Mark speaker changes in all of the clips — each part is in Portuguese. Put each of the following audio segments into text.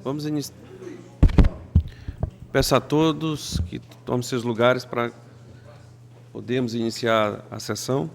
Speaker 1: Vamos iniciar. Peço a todos que tomem seus lugares para podermos iniciar a sessão.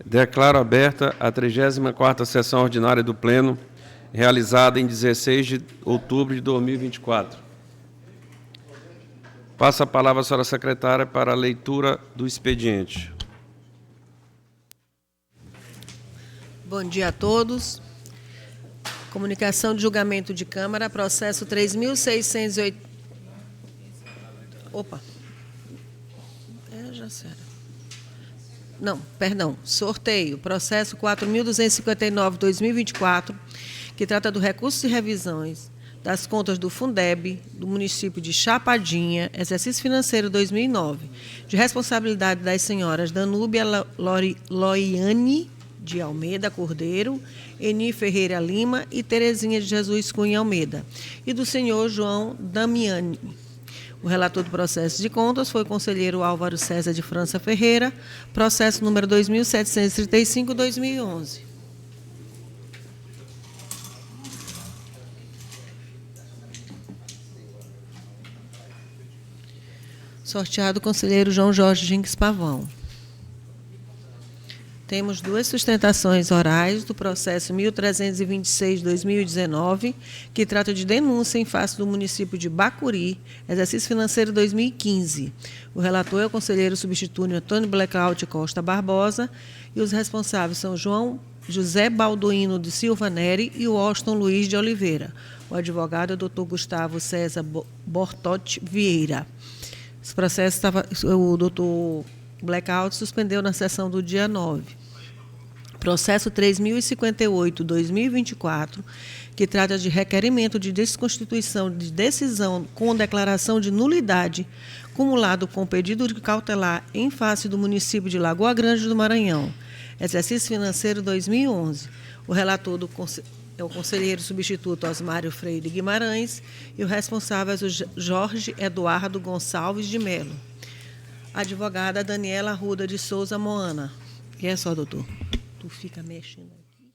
Speaker 1: Declaro aberta a 34ª sessão ordinária do Pleno, realizada em 16 de outubro de 2024. Passo a palavra à senhora secretária para a leitura do expediente.
Speaker 2: Bom dia a todos. Comunicação de julgamento de Câmara, processo 3.608... Opa. Não, perdão. Sorteio, processo 4.259/2024, que trata do recurso de revisões das contas do Fundeb, do município de Chapadinha, exercício financeiro 2009, de responsabilidade das senhoras Danúbia Loiane de Almeida Cordeiro, Eni Ferreira Lima e Terezinha de Jesus Cunha Almeida, e do senhor João Damiani. O relator do processo de contas foi o conselheiro Álvaro César de França Ferreira, processo número 2735/2011. Sorteado o conselheiro João Jorge Jinques Pavão. Temos duas sustentações orais do processo 1326/2019, que trata de denúncia em face do município de Bacuri, exercício financeiro 2015. O relator é o conselheiro substituto Antônio Blackout Costa Barbosa e os responsáveis são José Balduino de Silva Neri e o Austin Luiz de Oliveira. O advogado é o doutor Gustavo César Bortotti Vieira. Esse processo o doutor Blackout suspendeu na sessão do dia 9. Processo 3058/2024, que trata de requerimento de desconstituição de decisão com declaração de nulidade, cumulado com pedido de cautelar em face do município de Lagoa Grande do Maranhão, exercício financeiro 2011. O relator é o conselheiro substituto Osmário Freire Guimarães e o responsável é o Jorge Eduardo Gonçalves de Melo. Advogada Daniela Arruda de Souza Moana. E é só, doutor. Tu fica mexendo aqui.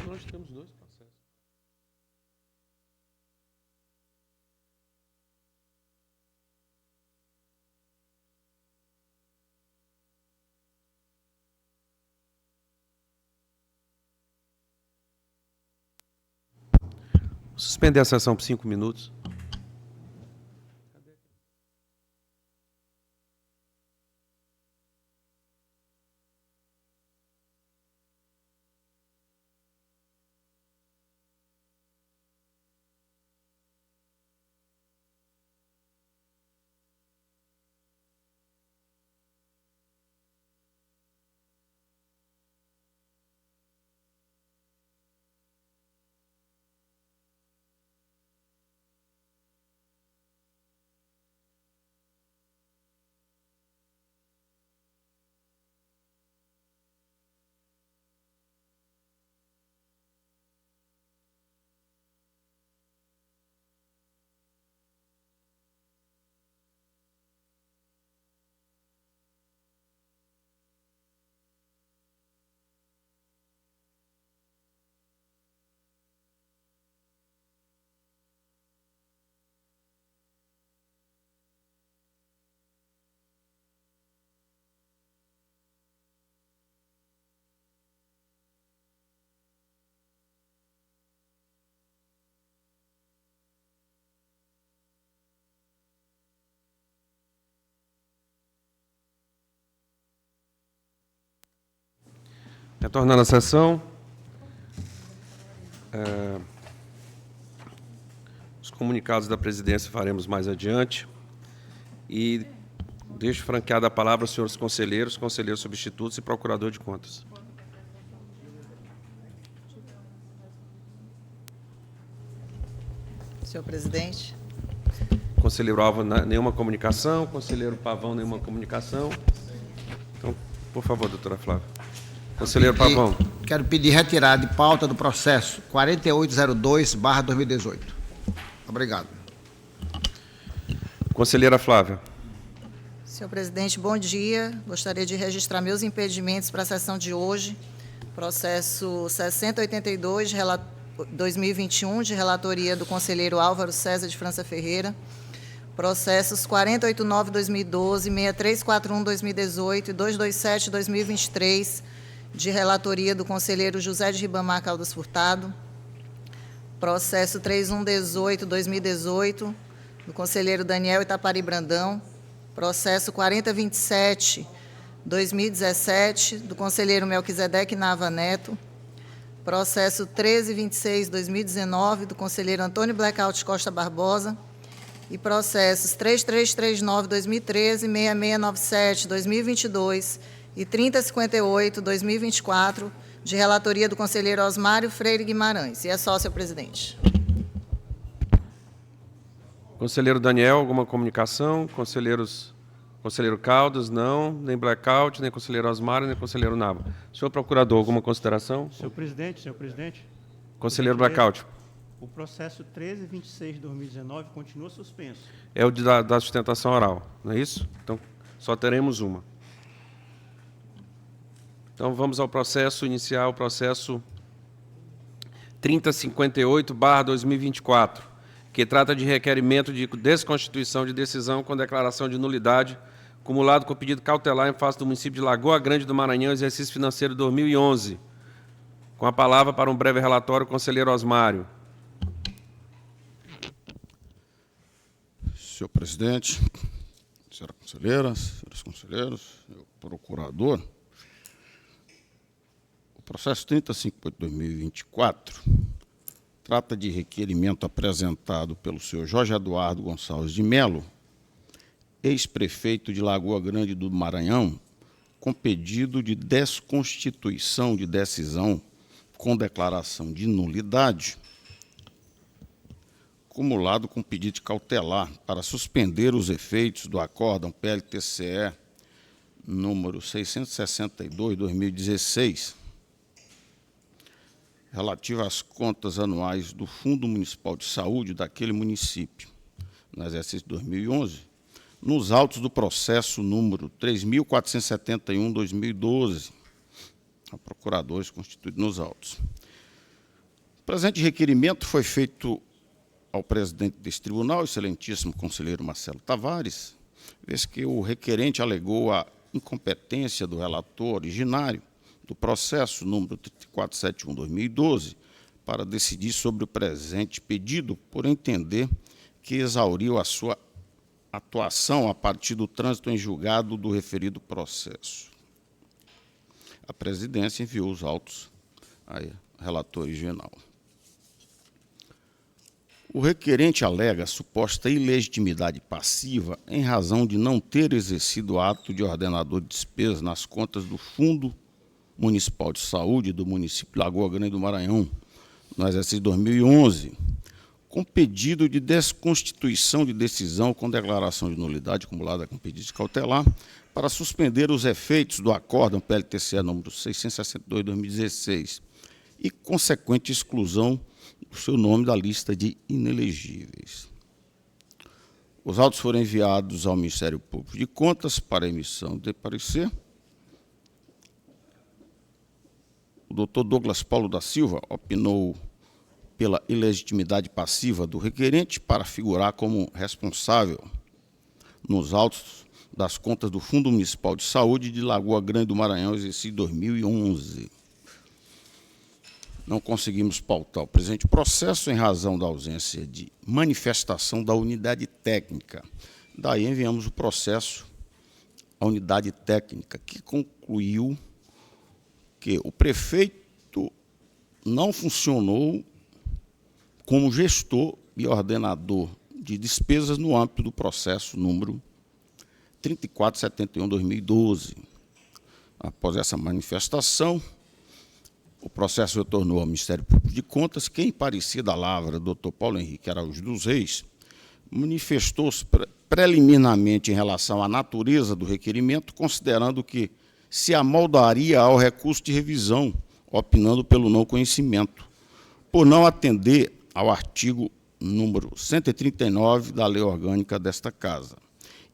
Speaker 1: Nós temos dois processos. Vou suspender a sessão por 5 minutos. Retornando à sessão, os comunicados da presidência faremos mais adiante. E Deixo franqueada a palavra aos senhores conselheiros, conselheiros substitutos e procurador de contas.
Speaker 3: Senhor presidente.
Speaker 1: Conselheiro Alva, nenhuma comunicação. Conselheiro Pavão, nenhuma comunicação. Então, por favor, doutora Flávia. Conselheiro Pavão.
Speaker 4: Quero pedir retirada de pauta do processo 4802/2018. Obrigado.
Speaker 1: Conselheira Flávia.
Speaker 3: Senhor presidente, bom dia. Gostaria de registrar meus impedimentos para a sessão de hoje. Processo 6082, 2021, de relatoria do conselheiro Álvaro César de França Ferreira. Processos 4089-2012, 6341-2018 e 227-2023, de relatoria do conselheiro José de Ribamar Caldas Furtado. Processo 3118-2018, do conselheiro Daniel Itapari Brandão. Processo 4027-2017, do conselheiro Melquisedeque Nava Neto. Processo 1326-2019, do conselheiro Antônio Blackout Costa Barbosa. E processos 3339-2013, 6697-2022 e 3058-2024, de relatoria do conselheiro Osmário Freire Guimarães. E é só, senhor presidente.
Speaker 1: Conselheiro Daniel, alguma comunicação? Conselheiro Caldas, não. Nem Blackout, nem conselheiro Osmário, nem conselheiro Nava. Senhor procurador, alguma consideração?
Speaker 5: Senhor presidente.
Speaker 1: Conselheiro Blackout.
Speaker 5: O processo 1326/2019 continua suspenso.
Speaker 1: É o da sustentação oral, não é isso? Então, só teremos uma. Então, vamos ao processo inicial, o processo 3058/2024, que trata de requerimento de desconstituição de decisão com declaração de nulidade, acumulado com pedido cautelar em face do município de Lagoa Grande do Maranhão, exercício financeiro 2011. Com a palavra para um breve relatório, o conselheiro Osmário.
Speaker 6: Senhor presidente, senhora conselheira, senhores conselheiros, senhor procurador, o processo 3058/2024 trata de requerimento apresentado pelo senhor Jorge Eduardo Gonçalves de Melo, ex-prefeito de Lagoa Grande do Maranhão, com pedido de desconstituição de decisão com declaração de nulidade, acumulado com pedido de cautelar para suspender os efeitos do acórdão PLTCE número 662/2016, relativo às contas anuais do Fundo Municipal de Saúde daquele município, no exercício 2011, nos autos do processo número 3.471/2012, a procuradores constituídos nos autos. O presente requerimento foi feito ao presidente deste tribunal, excelentíssimo conselheiro Marcelo Tavares, vez que o requerente alegou a incompetência do relator originário do processo número 3471/2012 para decidir sobre o presente pedido, por entender que exauriu a sua atuação a partir do trânsito em julgado do referido processo. A presidência enviou os autos ao relator original. O requerente alega suposta ilegitimidade passiva em razão de não ter exercido ato de ordenador de despesas nas contas do Fundo Municipal de Saúde do município de Lagoa Grande do Maranhão, no exercício 2011, com pedido de desconstituição de decisão com declaração de nulidade acumulada com pedido de cautelar para suspender os efeitos do acórdão PLTCE número 662/2016 e consequente exclusão do seu nome da lista de inelegíveis. Os autos foram enviados ao Ministério Público de Contas para emissão de parecer. O doutor Douglas Paulo da Silva opinou pela ilegitimidade passiva do requerente para figurar como responsável nos autos das contas do Fundo Municipal de Saúde de Lagoa Grande do Maranhão, exercício 2011. Não conseguimos pautar o presente processo em razão da ausência de manifestação da unidade técnica. Daí enviamos o processo à unidade técnica, que concluiu que o prefeito não funcionou como gestor e ordenador de despesas no âmbito do processo número 3471/2012. Após essa manifestação, o processo retornou ao Ministério Público de Contas, que, em parecer da lavra, Dr. Paulo Henrique Araújo dos Reis, manifestou-se preliminarmente em relação à natureza do requerimento, considerando que se amoldaria ao recurso de revisão, opinando pelo não conhecimento, por não atender ao artigo número 139 da Lei Orgânica desta Casa.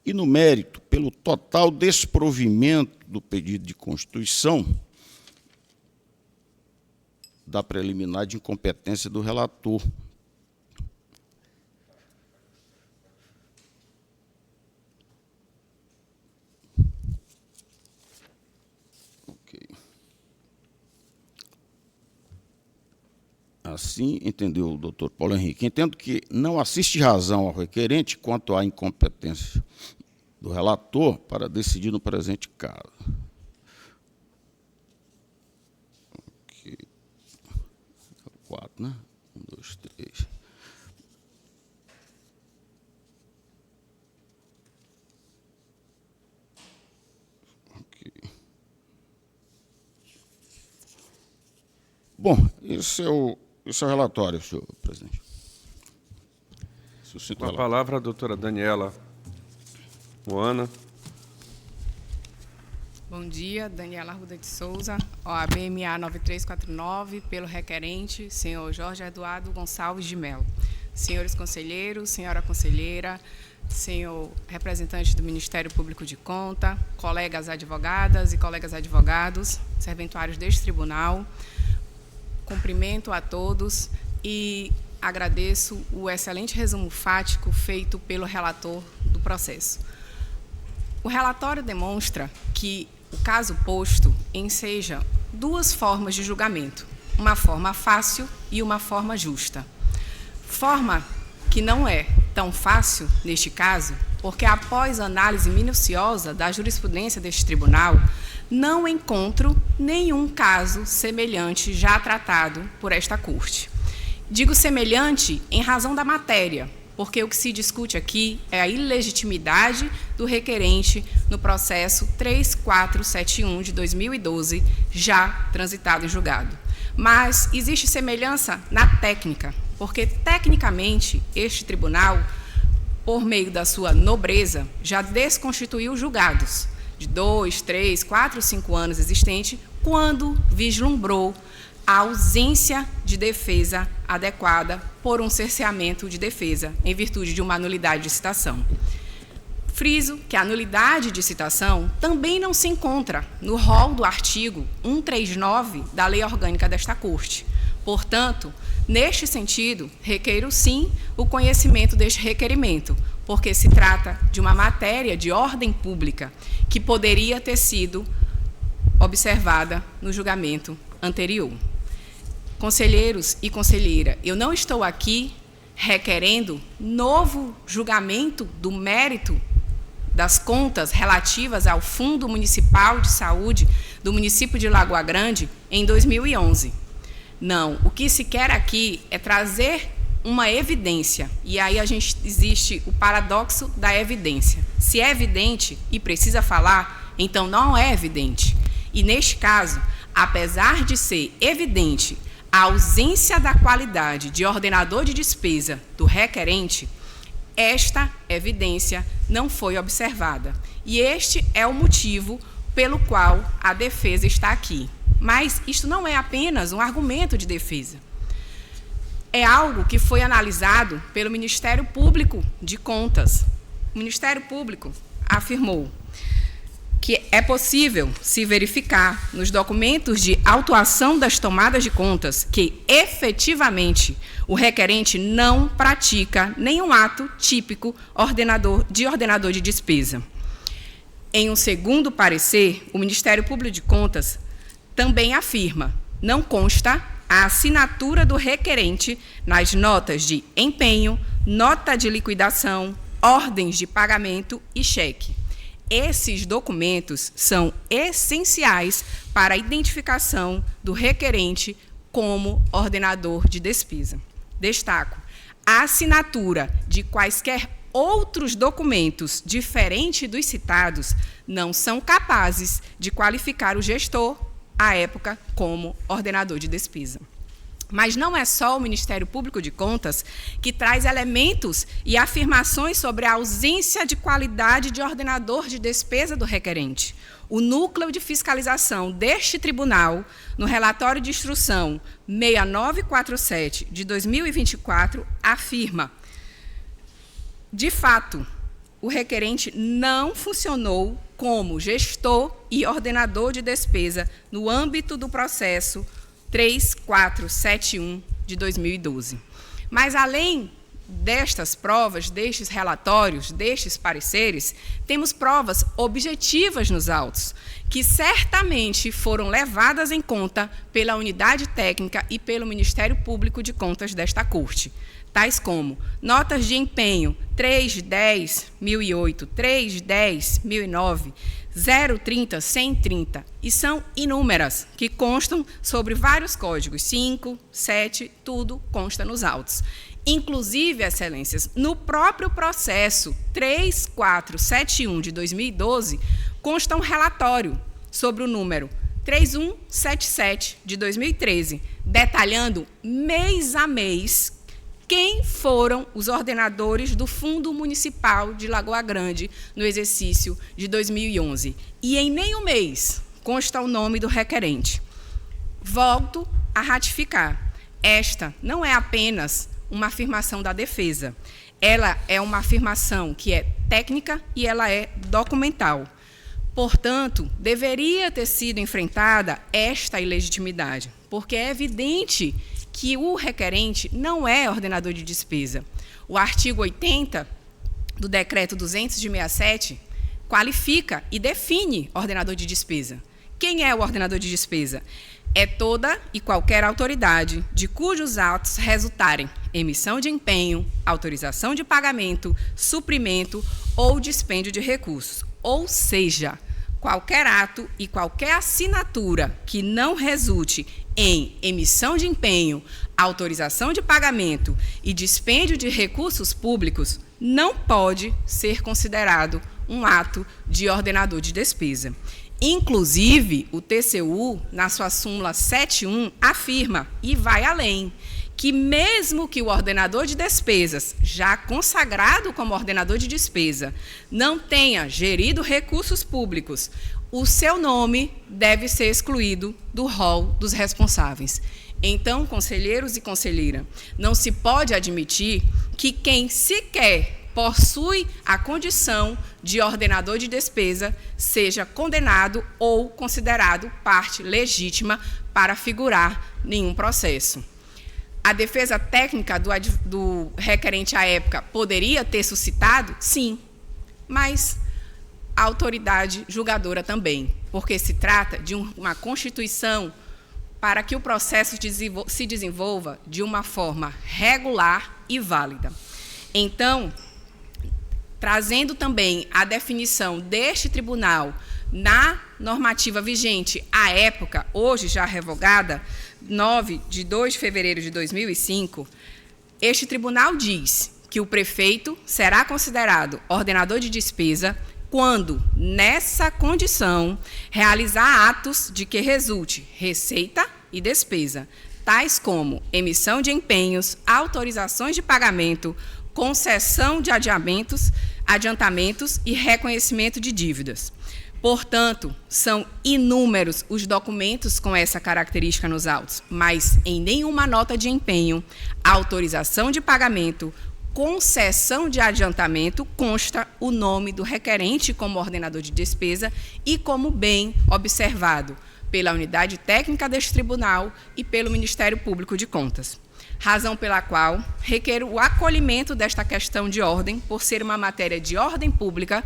Speaker 6: E, no mérito, pelo total desprovimento do pedido de constituição da preliminar de incompetência do relator. Assim, entendeu o doutor Paulo Henrique. Entendo que não assiste razão ao requerente quanto à incompetência do relator para decidir no presente caso. Ok. 4, né? 1, 2, 3. Ok. Bom, esse é o relatório, senhor presidente.
Speaker 1: Com a palavra, a doutora Daniela Moana.
Speaker 7: Bom dia, Daniela Arruda de Souza, OAB-MA 9349, pelo requerente, senhor Jorge Eduardo Gonçalves de Mello. Senhores conselheiros, senhora conselheira, senhor representante do Ministério Público de Contas, colegas advogadas e colegas advogados, serventuários deste tribunal, cumprimento a todos e agradeço o excelente resumo fático feito pelo relator do processo. O relatório demonstra que o caso posto enseja duas formas de julgamento, uma forma fácil e uma forma justa. Forma que não é tão fácil neste caso, porque após análise minuciosa da jurisprudência deste tribunal, não encontro nenhum caso semelhante já tratado por esta Corte. Digo semelhante em razão da matéria, porque o que se discute aqui é a ilegitimidade do requerente no processo 3471 de 2012, já transitado em julgado. Mas existe semelhança na técnica, porque tecnicamente este tribunal, por meio da sua nobreza, já desconstituiu julgados de 2, 3, 4, 5 anos existente, quando vislumbrou a ausência de defesa adequada por um cerceamento de defesa, em virtude de uma nulidade de citação. Friso que a nulidade de citação também não se encontra no rol do artigo 139 da Lei Orgânica desta Corte. Portanto, neste sentido, requeiro sim o conhecimento deste requerimento, porque se trata de uma matéria de ordem pública que poderia ter sido observada no julgamento anterior. Conselheiros e conselheira, eu não estou aqui requerendo novo julgamento do mérito das contas relativas ao Fundo Municipal de Saúde do município de Lagoa Grande em 2011. Não, o que se quer aqui é trazer uma evidência, e aí existe o paradoxo da evidência. Se é evidente e precisa falar, então não é evidente. E neste caso, apesar de ser evidente a ausência da qualidade de ordenador de despesa do requerente, esta evidência não foi observada. E este é o motivo pelo qual a defesa está aqui. Mas isto não é apenas um argumento de defesa. É algo que foi analisado pelo Ministério Público de Contas. O Ministério Público afirmou que é possível se verificar nos documentos de autuação das tomadas de contas que, efetivamente, o requerente não pratica nenhum ato típico de ordenador de despesa. Em um segundo parecer, o Ministério Público de Contas também afirma: não consta a assinatura do requerente nas notas de empenho, nota de liquidação, ordens de pagamento e cheque. Esses documentos são essenciais para a identificação do requerente como ordenador de despesa. Destaco: a assinatura de quaisquer outros documentos diferentes dos citados não são capazes de qualificar o gestor, à época, como ordenador de despesa. Mas não é só o Ministério Público de Contas que traz elementos e afirmações sobre a ausência de qualidade de ordenador de despesa do requerente. O núcleo de fiscalização deste tribunal, no relatório de instrução 6947 de 2024, afirma: de fato, o requerente não funcionou como gestor e ordenador de despesa no âmbito do processo 3471 de 2012. Mas, além destas provas, destes relatórios, destes pareceres, temos provas objetivas nos autos, que certamente foram levadas em conta pela unidade técnica e pelo Ministério Público de Contas desta Corte, tais como notas de empenho 310.008, 310.009, 030, 130, e são inúmeras, que constam sobre vários códigos, 5, 7, tudo consta nos autos. Inclusive, excelências, no próprio processo 3471 de 2012, consta um relatório sobre o número 3177 de 2013, detalhando mês a mês quem foram os ordenadores do Fundo Municipal de Lagoa Grande no exercício de 2011. E em nenhum mês consta o nome do requerente. Volto a ratificar. Esta não é apenas uma afirmação da defesa. Ela é uma afirmação que é técnica e ela é documental. Portanto, deveria ter sido enfrentada esta ilegitimidade, porque é evidente que o requerente não é ordenador de despesa. O artigo 80 do Decreto 200 de 67 qualifica e define ordenador de despesa. Quem é o ordenador de despesa? É toda e qualquer autoridade de cujos atos resultarem emissão de empenho, autorização de pagamento, suprimento ou dispêndio de recursos. Ou seja, qualquer ato e qualquer assinatura que não resulte em emissão de empenho, autorização de pagamento e dispêndio de recursos públicos não pode ser considerado um ato de ordenador de despesa. Inclusive, o TCU, na sua súmula 71, afirma, e vai além, que mesmo que o ordenador de despesas, já consagrado como ordenador de despesa, não tenha gerido recursos públicos, o seu nome deve ser excluído do rol dos responsáveis. Então, conselheiros e conselheira, não se pode admitir que quem sequer possui a condição de ordenador de despesa seja condenado ou considerado parte legítima para figurar em um processo. A defesa técnica do requerente à época poderia ter suscitado? Sim, mas a autoridade julgadora também, porque se trata de uma constituição para que o processo se desenvolva de uma forma regular e válida. Então, trazendo também a definição deste tribunal na normativa vigente à época, hoje já revogada, 9 de 2 de fevereiro de 2005, este tribunal diz que o prefeito será considerado ordenador de despesa quando, nessa condição, realizar atos de que resulte receita e despesa, tais como emissão de empenhos, autorizações de pagamento, concessão de adiantamentos e reconhecimento de dívidas. Portanto, são inúmeros os documentos com essa característica nos autos, mas em nenhuma nota de empenho, autorização de pagamento, concessão de adiantamento consta o nome do requerente como ordenador de despesa e como bem observado pela unidade técnica deste tribunal e pelo Ministério Público de Contas. Razão pela qual requer o acolhimento desta questão de ordem, por ser uma matéria de ordem pública,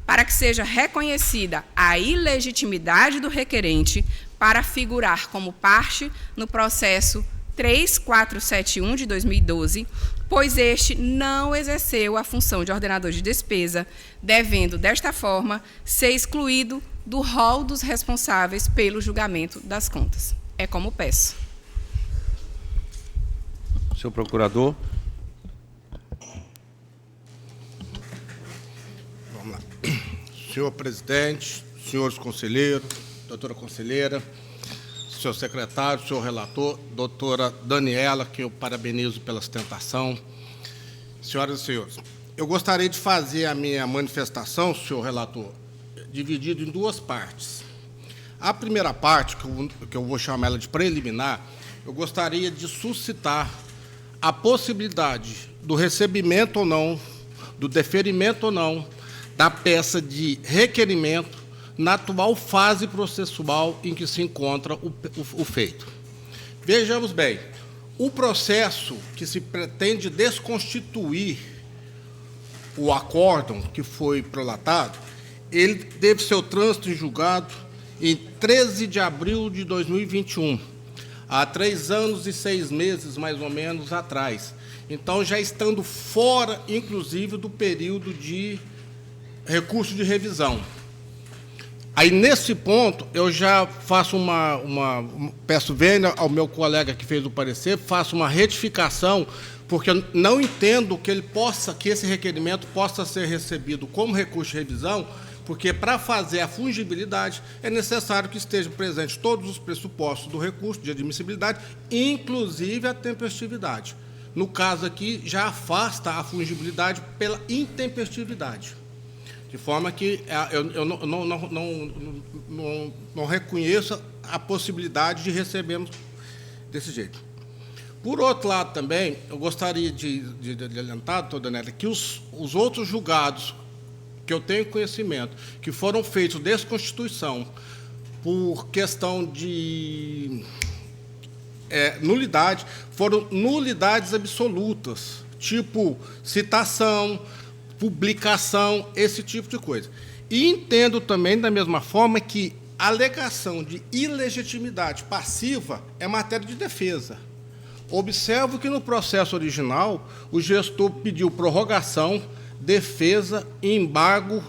Speaker 7: para que seja reconhecida a ilegitimidade do requerente para figurar como parte no processo 3471 de 2012, pois este não exerceu a função de ordenador de despesa, devendo, desta forma, ser excluído do rol dos responsáveis pelo julgamento das contas. É como peço.
Speaker 1: Senhor procurador.
Speaker 8: senhor presidente, senhores conselheiros, doutora conselheira, senhor secretário, senhor relator, doutora Daniela, que eu parabenizo pela sustentação. Senhoras e senhores, eu gostaria de fazer a minha manifestação, senhor relator, dividida em duas partes. A primeira parte, que eu vou chamar ela de preliminar, eu gostaria de suscitar a possibilidade do recebimento ou não, do deferimento ou não, da peça de requerimento na atual fase processual em que se encontra o feito. Vejamos bem, o processo que se pretende desconstituir o acórdão que foi prolatado, ele teve seu trânsito em julgado em 13 de abril de 2021, há 3 anos e 6 meses, mais ou menos, atrás. Então, já estando fora, inclusive, do período de recurso de revisão. Aí, nesse ponto, eu já faço peço vênia ao meu colega que fez o parecer, faço uma retificação, porque eu não entendo que esse requerimento possa ser recebido como recurso de revisão, porque, para fazer a fungibilidade, é necessário que estejam presentes todos os pressupostos do recurso de admissibilidade, inclusive a tempestividade. No caso aqui, já afasta a fungibilidade pela intempestividade. De forma que eu não reconheço a possibilidade de recebermos desse jeito. Por outro lado, também, eu gostaria de adiantar, doutora Daniela, que os outros julgados que eu tenho conhecimento, que foram feitos desconstituição por questão de nulidade, foram nulidades absolutas, tipo citação, publicação, esse tipo de coisa. E entendo também, da mesma forma, que a alegação de ilegitimidade passiva é matéria de defesa. Observo que, no processo original, o gestor pediu prorrogação, defesa, embargo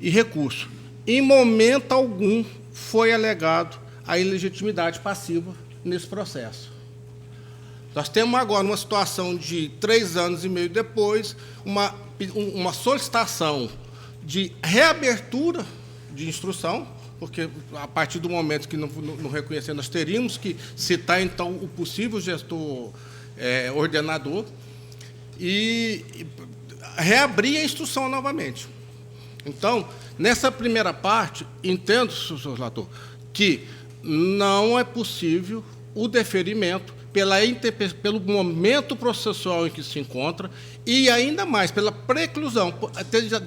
Speaker 8: e recurso. Em momento algum foi alegado a ilegitimidade passiva nesse processo. Nós temos agora uma situação de 3 anos e meio depois, uma solicitação de reabertura de instrução, porque, a partir do momento que não reconhecer, nós teríamos que citar, então, o possível gestor ordenador e reabrir a instrução novamente. Então, nessa primeira parte, entendo, senhor relator, que não é possível o deferimento pelo momento processual em que se encontra e, ainda mais, pela preclusão,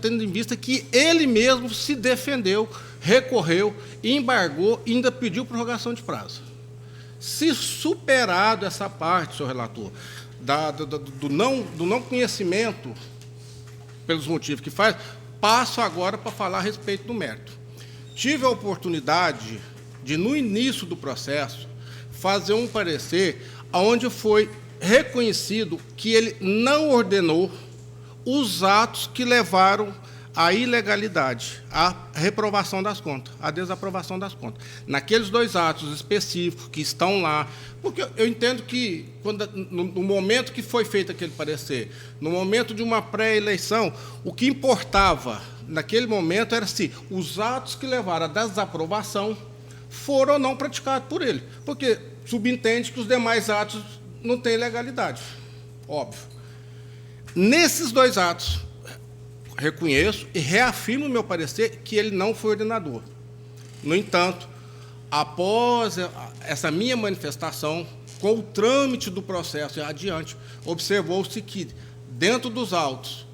Speaker 8: tendo em vista que ele mesmo se defendeu, recorreu, embargou e ainda pediu prorrogação de prazo. Se superado essa parte, senhor relator, do não conhecimento pelos motivos que faz, passo agora para falar a respeito do mérito. Tive a oportunidade de, no início do processo, fazer um parecer onde foi reconhecido que ele não ordenou os atos que levaram à ilegalidade, à reprovação das contas, à desaprovação das contas. Naqueles 2 atos específicos que estão lá, porque eu entendo que, no momento que foi feito aquele parecer, no momento de uma pré-eleição, o que importava naquele momento era se os atos que levaram à desaprovação foram ou não praticados por ele, porque subentende que os demais atos não têm legalidade, óbvio. Nesses 2 atos, reconheço e reafirmo o meu parecer que ele não foi ordenador. No entanto, após essa minha manifestação, com o trâmite do processo adiante, observou-se que, dentro dos autos,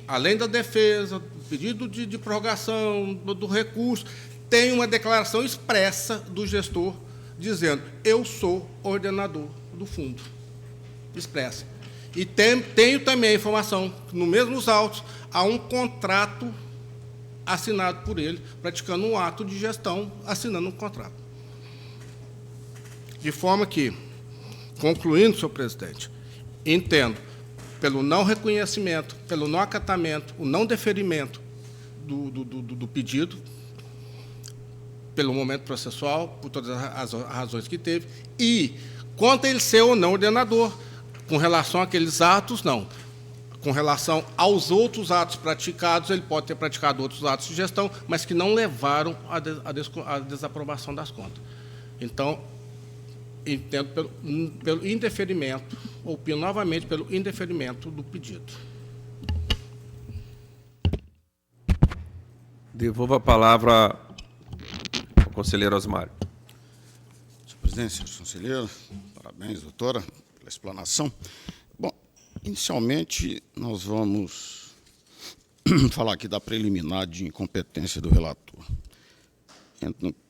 Speaker 8: além da defesa, do pedido de prorrogação, do recurso, tem uma declaração expressa do gestor dizendo: eu sou ordenador do fundo. Expressa. E tenho também a informação que, nos mesmos autos, há um contrato assinado por ele, praticando um ato de gestão, assinando um contrato. De forma que, concluindo, senhor presidente, entendo, pelo não reconhecimento, pelo não acatamento, o não deferimento do pedido, pelo momento processual, por todas as razões que teve, e quanto a ele ser ou não ordenador, com relação àqueles atos, não. com relação aos outros atos praticados, ele pode ter praticado outros atos de gestão, mas que não levaram à desaprovação das contas. Então, entendo pelo indeferimento, opino novamente pelo indeferimento do pedido.
Speaker 1: Devolvo a palavra ao conselheiro Osmário.
Speaker 6: Senhor presidente, senhores conselheiros, parabéns, doutora, pela explanação. Bom, inicialmente, nós vamos falar aqui da preliminar de incompetência do relator.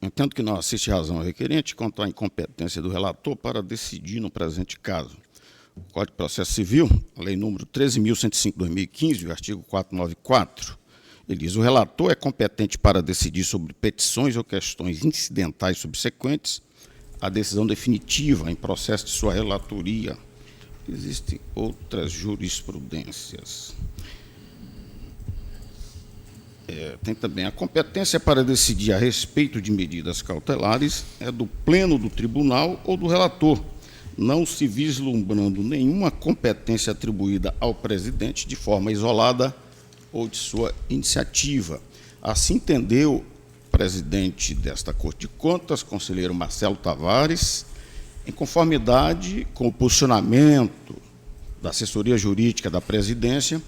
Speaker 6: Entendo que não assiste razão ao requerente quanto à incompetência do relator para decidir no presente caso. O Código de Processo Civil, a Lei número 13.105/2015, o artigo 494, ele diz: o relator é competente para decidir sobre petições ou questões incidentais subsequentes à decisão definitiva em processo de sua relatoria. Existem outras jurisprudências. Tem também a competência para decidir a respeito de medidas cautelares é do pleno do tribunal ou do relator, não se vislumbrando nenhuma competência atribuída ao presidente de forma isolada ou de sua iniciativa. Assim entendeu o presidente desta Corte de Contas, conselheiro Marcelo Tavares, em conformidade com o posicionamento da assessoria jurídica da presidência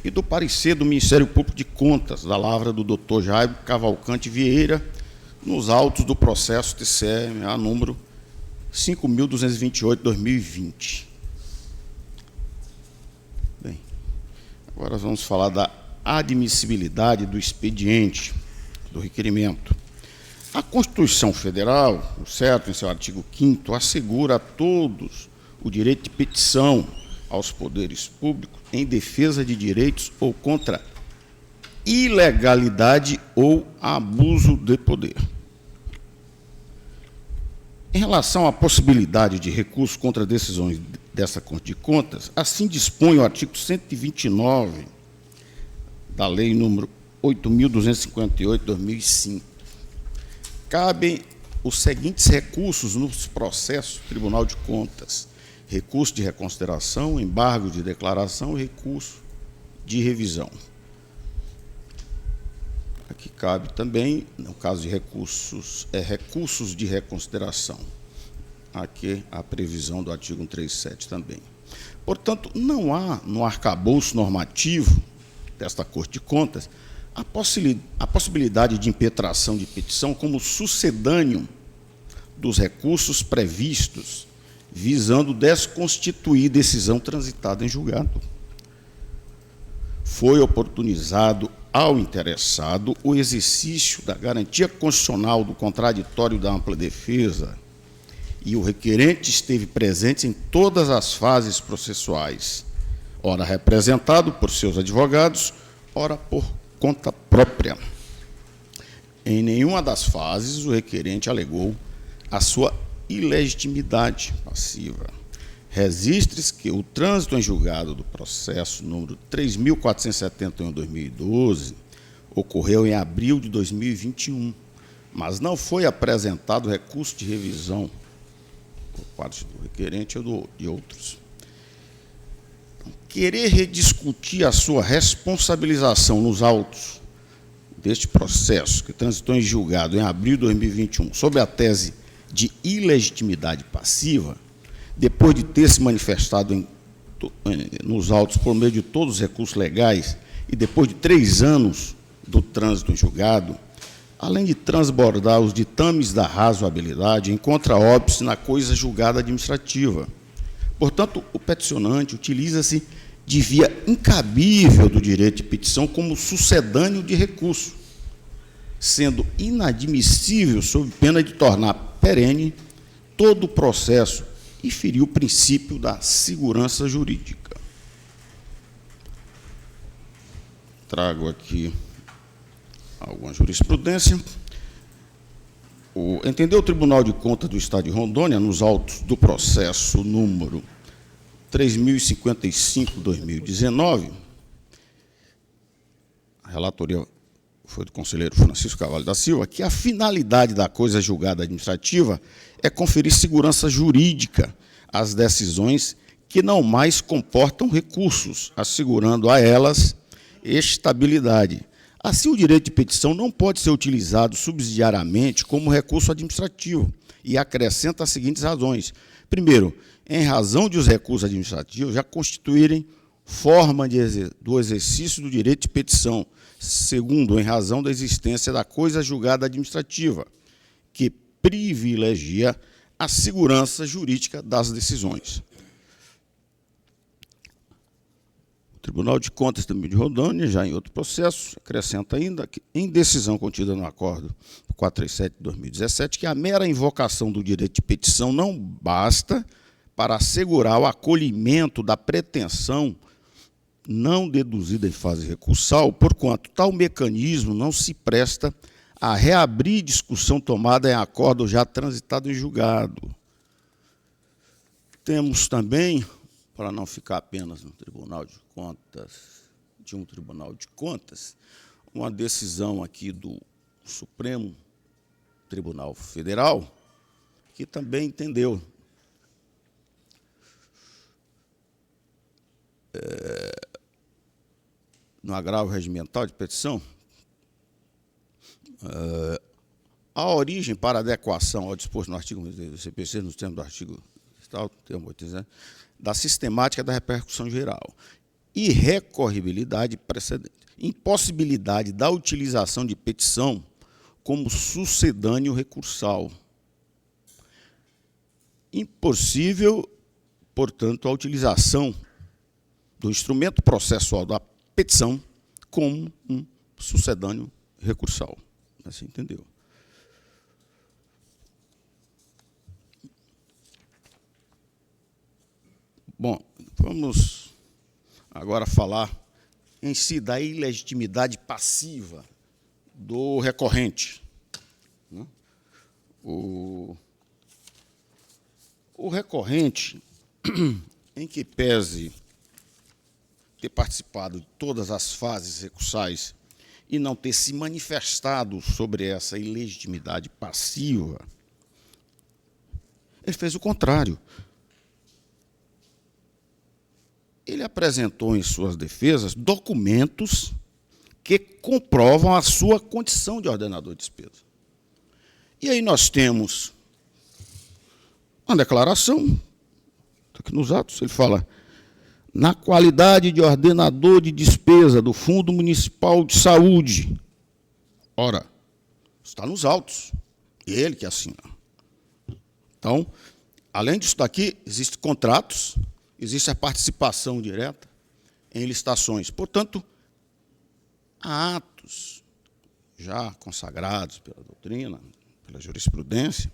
Speaker 6: e do parecer do Ministério Público de Contas, da lavra do Dr. Jaime Cavalcante Vieira, nos autos do processo TCE-MA número 5.228/2020. Bem, agora vamos falar da admissibilidade do expediente, do requerimento. A Constituição Federal, certo, em seu artigo 5º, assegura a todos o direito de petição aos poderes públicos em defesa de direitos ou contra ilegalidade ou abuso de poder. Em relação à possibilidade de recurso contra decisões dessa Corte de Contas, assim dispõe o artigo 129 da Lei número 8.258/2005. Cabem os seguintes recursos nos processos do Tribunal de Contas: recurso de reconsideração, embargo de declaração e recurso de revisão. Aqui cabe também, no caso de recursos, recursos de reconsideração. Aqui a previsão do artigo 137 também. Portanto, não há no arcabouço normativo desta Corte de Contas a possibilidade de impetração de petição como sucedâneo dos recursos previstos, visando desconstituir decisão transitada em julgado. Foi oportunizado ao interessado o exercício da garantia constitucional do contraditório da ampla defesa e o requerente esteve presente em todas as fases processuais, ora representado por seus advogados, ora por conta própria. Em nenhuma das fases o requerente alegou a sua ilegitimidade passiva. Registre-se que o trânsito em julgado do processo número 3.471/2012 ocorreu em abril de 2021, mas não foi apresentado recurso de revisão por parte do requerente ou de outros. Querer rediscutir a sua responsabilização nos autos deste processo, que transitou em julgado em abril de 2021, sob a tese de ilegitimidade passiva, depois de ter se manifestado nos autos por meio de todos os recursos legais e depois de 3 anos do trânsito em julgado, além de transbordar os ditames da razoabilidade, encontra óbice na coisa julgada administrativa. Portanto, o peticionante utiliza-se de via incabível do direito de petição como sucedâneo de recurso, sendo inadmissível sob pena de tornar perene todo o processo e ferir o princípio da segurança jurídica. Trago aqui alguma jurisprudência. Entendeu o Tribunal de Contas do Estado de Rondônia, nos autos do processo número 3.055/2019, a relatoria foi do conselheiro Francisco Carvalho da Silva, que a finalidade da coisa julgada administrativa é conferir segurança jurídica às decisões que não mais comportam recursos, assegurando a elas estabilidade. Assim, o direito de petição não pode ser utilizado subsidiariamente como recurso administrativo, e acrescenta as seguintes razões. Primeiro, em razão de os recursos administrativos já constituírem forma do exercício do direito de petição. Segundo, em razão da existência da coisa julgada administrativa, que privilegia a segurança jurídica das decisões. O Tribunal de Contas também de Rondônia, já em outro processo, acrescenta ainda que, em decisão contida no acordo 437 de 2017, que a mera invocação do direito de petição não basta para assegurar o acolhimento da pretensão não deduzida em fase recursal, porquanto tal mecanismo não se presta a reabrir discussão tomada em acordo já transitado em julgado. Temos também, para não ficar apenas no Tribunal de Contas, uma decisão aqui do Supremo Tribunal Federal, que também entendeu no agravo regimental de petição, a origem para adequação ao disposto no artigo do CPC, nos termos do artigo termo 80, da sistemática da repercussão geral, irrecorribilidade precedente, impossibilidade da utilização de petição como sucedâneo recursal, impossível, portanto, a utilização do instrumento processual da petição como um sucedâneo recursal. Assim entendeu? Bom, vamos agora falar em si da ilegitimidade passiva do recorrente. O recorrente, em que pese ter participado de todas as fases recursais e não ter se manifestado sobre essa ilegitimidade passiva, ele fez o contrário. Ele apresentou em suas defesas documentos que comprovam a sua condição de ordenador de despesa. E aí nós temos uma declaração, está aqui nos atos, ele fala: na qualidade de ordenador de despesa do Fundo Municipal de Saúde. Ora, está nos autos, ele que assina. Então, além disso daqui, existem contratos, existe a participação direta em licitações. Portanto, há atos já consagrados pela doutrina, pela jurisprudência,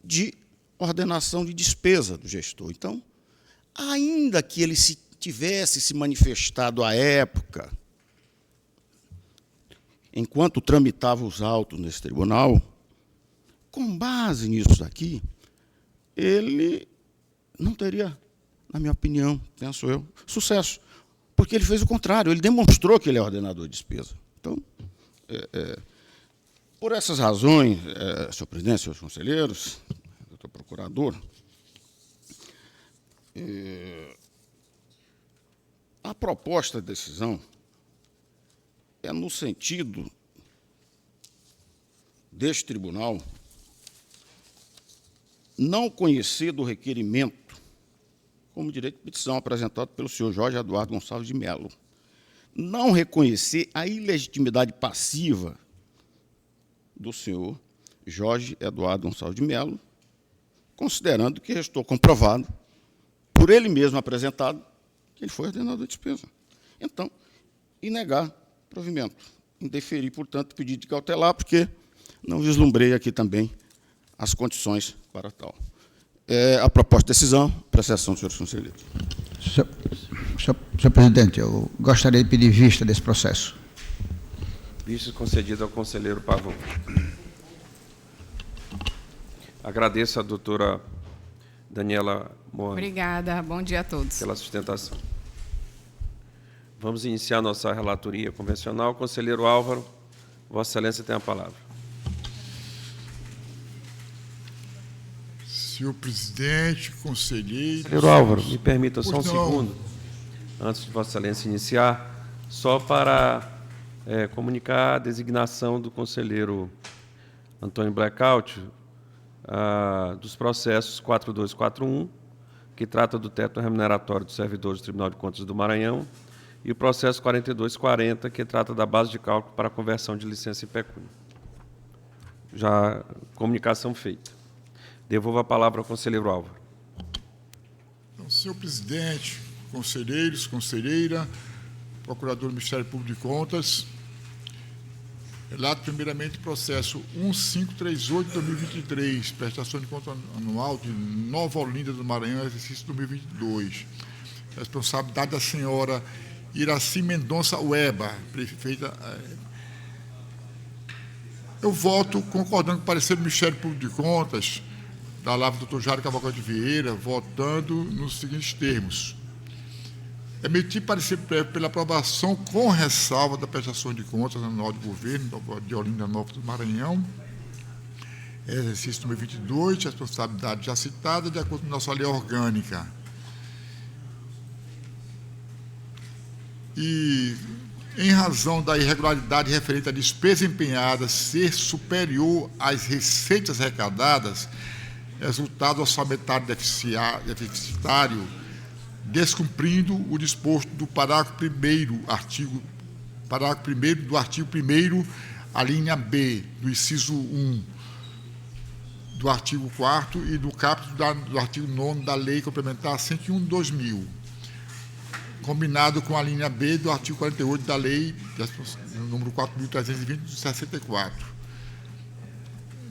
Speaker 6: de ordenação de despesa do gestor. Então, ainda que ele tivesse se manifestado à época, enquanto tramitava os autos nesse tribunal, com base nisso daqui, ele não teria, na minha opinião, penso eu, sucesso, porque ele fez o contrário, ele demonstrou que ele é ordenador de despesa. Então, por essas razões, senhor presidente, senhores conselheiros, doutor procurador, a proposta de decisão é no sentido deste tribunal não conhecer do requerimento como direito de petição apresentado pelo senhor Jorge Eduardo Gonçalves de Mello, não reconhecer a ilegitimidade passiva do senhor Jorge Eduardo Gonçalves de Mello, considerando que restou comprovado, por ele mesmo apresentado, que ele foi ordenador de despesa. Então, e negar provimento, indeferir, portanto, pedido de cautelar, porque não vislumbrei aqui também as condições para tal. A proposta de decisão, apreciação dos senhores conselheiros.
Speaker 9: Senhor presidente, eu gostaria de pedir vista desse processo.
Speaker 1: Vista concedida ao conselheiro Pavão. Agradeço à doutora Daniela Moura.
Speaker 7: Obrigada, bom dia a todos.
Speaker 1: Pela sustentação. Vamos iniciar nossa relatoria convencional. Conselheiro Álvaro, Vossa Excelência tem a palavra.
Speaker 10: Senhor presidente, conselheiros...
Speaker 1: Conselheiro Álvaro, me permita só um
Speaker 10: Pois não.
Speaker 1: segundo, antes de Vossa Excelência iniciar, só para comunicar a designação do conselheiro Antônio Blackout dos processos 4241, que trata do teto remuneratório dos servidores do Tribunal de Contas do Maranhão, e o processo 4240, que trata da base de cálculo para a conversão de licença em pecúnia. Já comunicação feita. Devolvo a palavra ao conselheiro Álvaro.
Speaker 10: Então, senhor presidente, conselheiros, conselheira, procurador do Ministério Público de Contas, relato primeiramente o processo 1538-2023, prestação de conta anual de Nova Olinda do Maranhão, exercício 2022. Responsabilidade da senhora Iraci Mendonça Ueba, prefeita. Eu voto concordando com o parecer do Ministério Público de Contas, da Lavra do Dr. Jário Cavalcante Vieira, votando nos seguintes termos. Emitir parecer prévio pela aprovação com ressalva da prestação de contas anual de governo de Olinda Nova do Maranhão, exercício 2022, responsabilidade já citada, de acordo com nossa lei orgânica. E, em razão da irregularidade referente à despesa empenhada ser superior às receitas arrecadadas, resultado orçamentário deficitário, descumprindo o disposto do parágrafo 1º do artigo 1º, a linha B, do inciso 1, do artigo 4º e do caput do artigo 9º da Lei Complementar 101/2000, combinado com a linha B do artigo 48 da Lei número 4.320 de 64,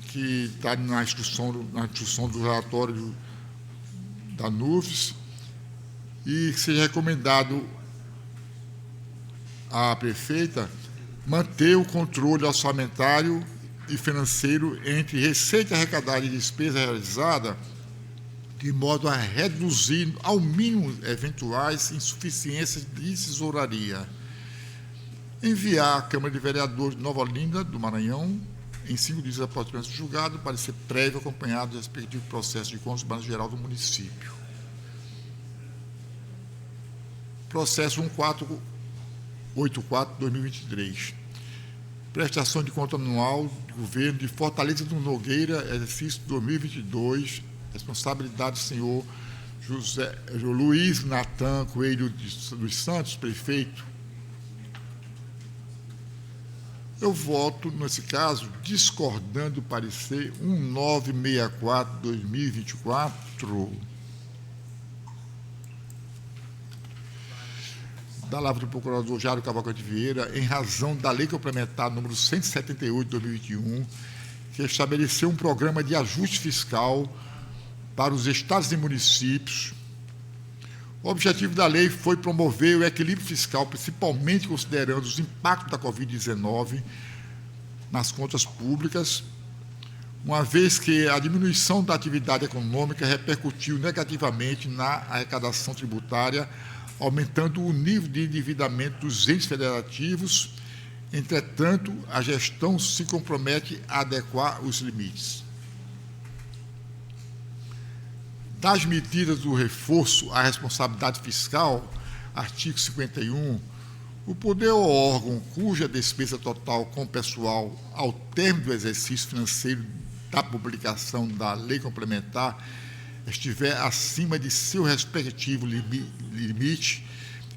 Speaker 10: que está na instrução do relatório da NUFS, e que seja recomendado à prefeita manter o controle orçamentário e financeiro entre receita arrecadada e despesa realizada, de modo a reduzir ao mínimo eventuais insuficiências de tesouraria. Enviar à Câmara de Vereadores de Nova Olinda do Maranhão, em 5 dias após o trânsito julgado, parecer prévio acompanhado do respectivo processo de contas do Balanço Geral do município. Processo 1484/2023. Prestação de conta anual do governo de Fortaleza do Nogueira, exercício 2022, responsabilidade do senhor Luiz Natan Coelho dos Santos, prefeito. Eu voto, nesse caso, discordando do parecer 1964/2024, da Lavra do Procurador Jário Cavalcante Vieira, em razão da Lei Complementar número 178/2021, que estabeleceu um programa de ajuste fiscal para os estados e municípios. O objetivo da lei foi promover o equilíbrio fiscal, principalmente considerando os impactos da Covid-19 nas contas públicas, uma vez que a diminuição da atividade econômica repercutiu negativamente na arrecadação tributária, aumentando o nível de endividamento dos entes federativos. Entretanto, a gestão se compromete a adequar os limites. Das medidas do reforço à responsabilidade fiscal, artigo 51, o poder ou órgão cuja despesa total com o pessoal ao término do exercício financeiro da publicação da lei complementar estiver acima de seu respectivo limite,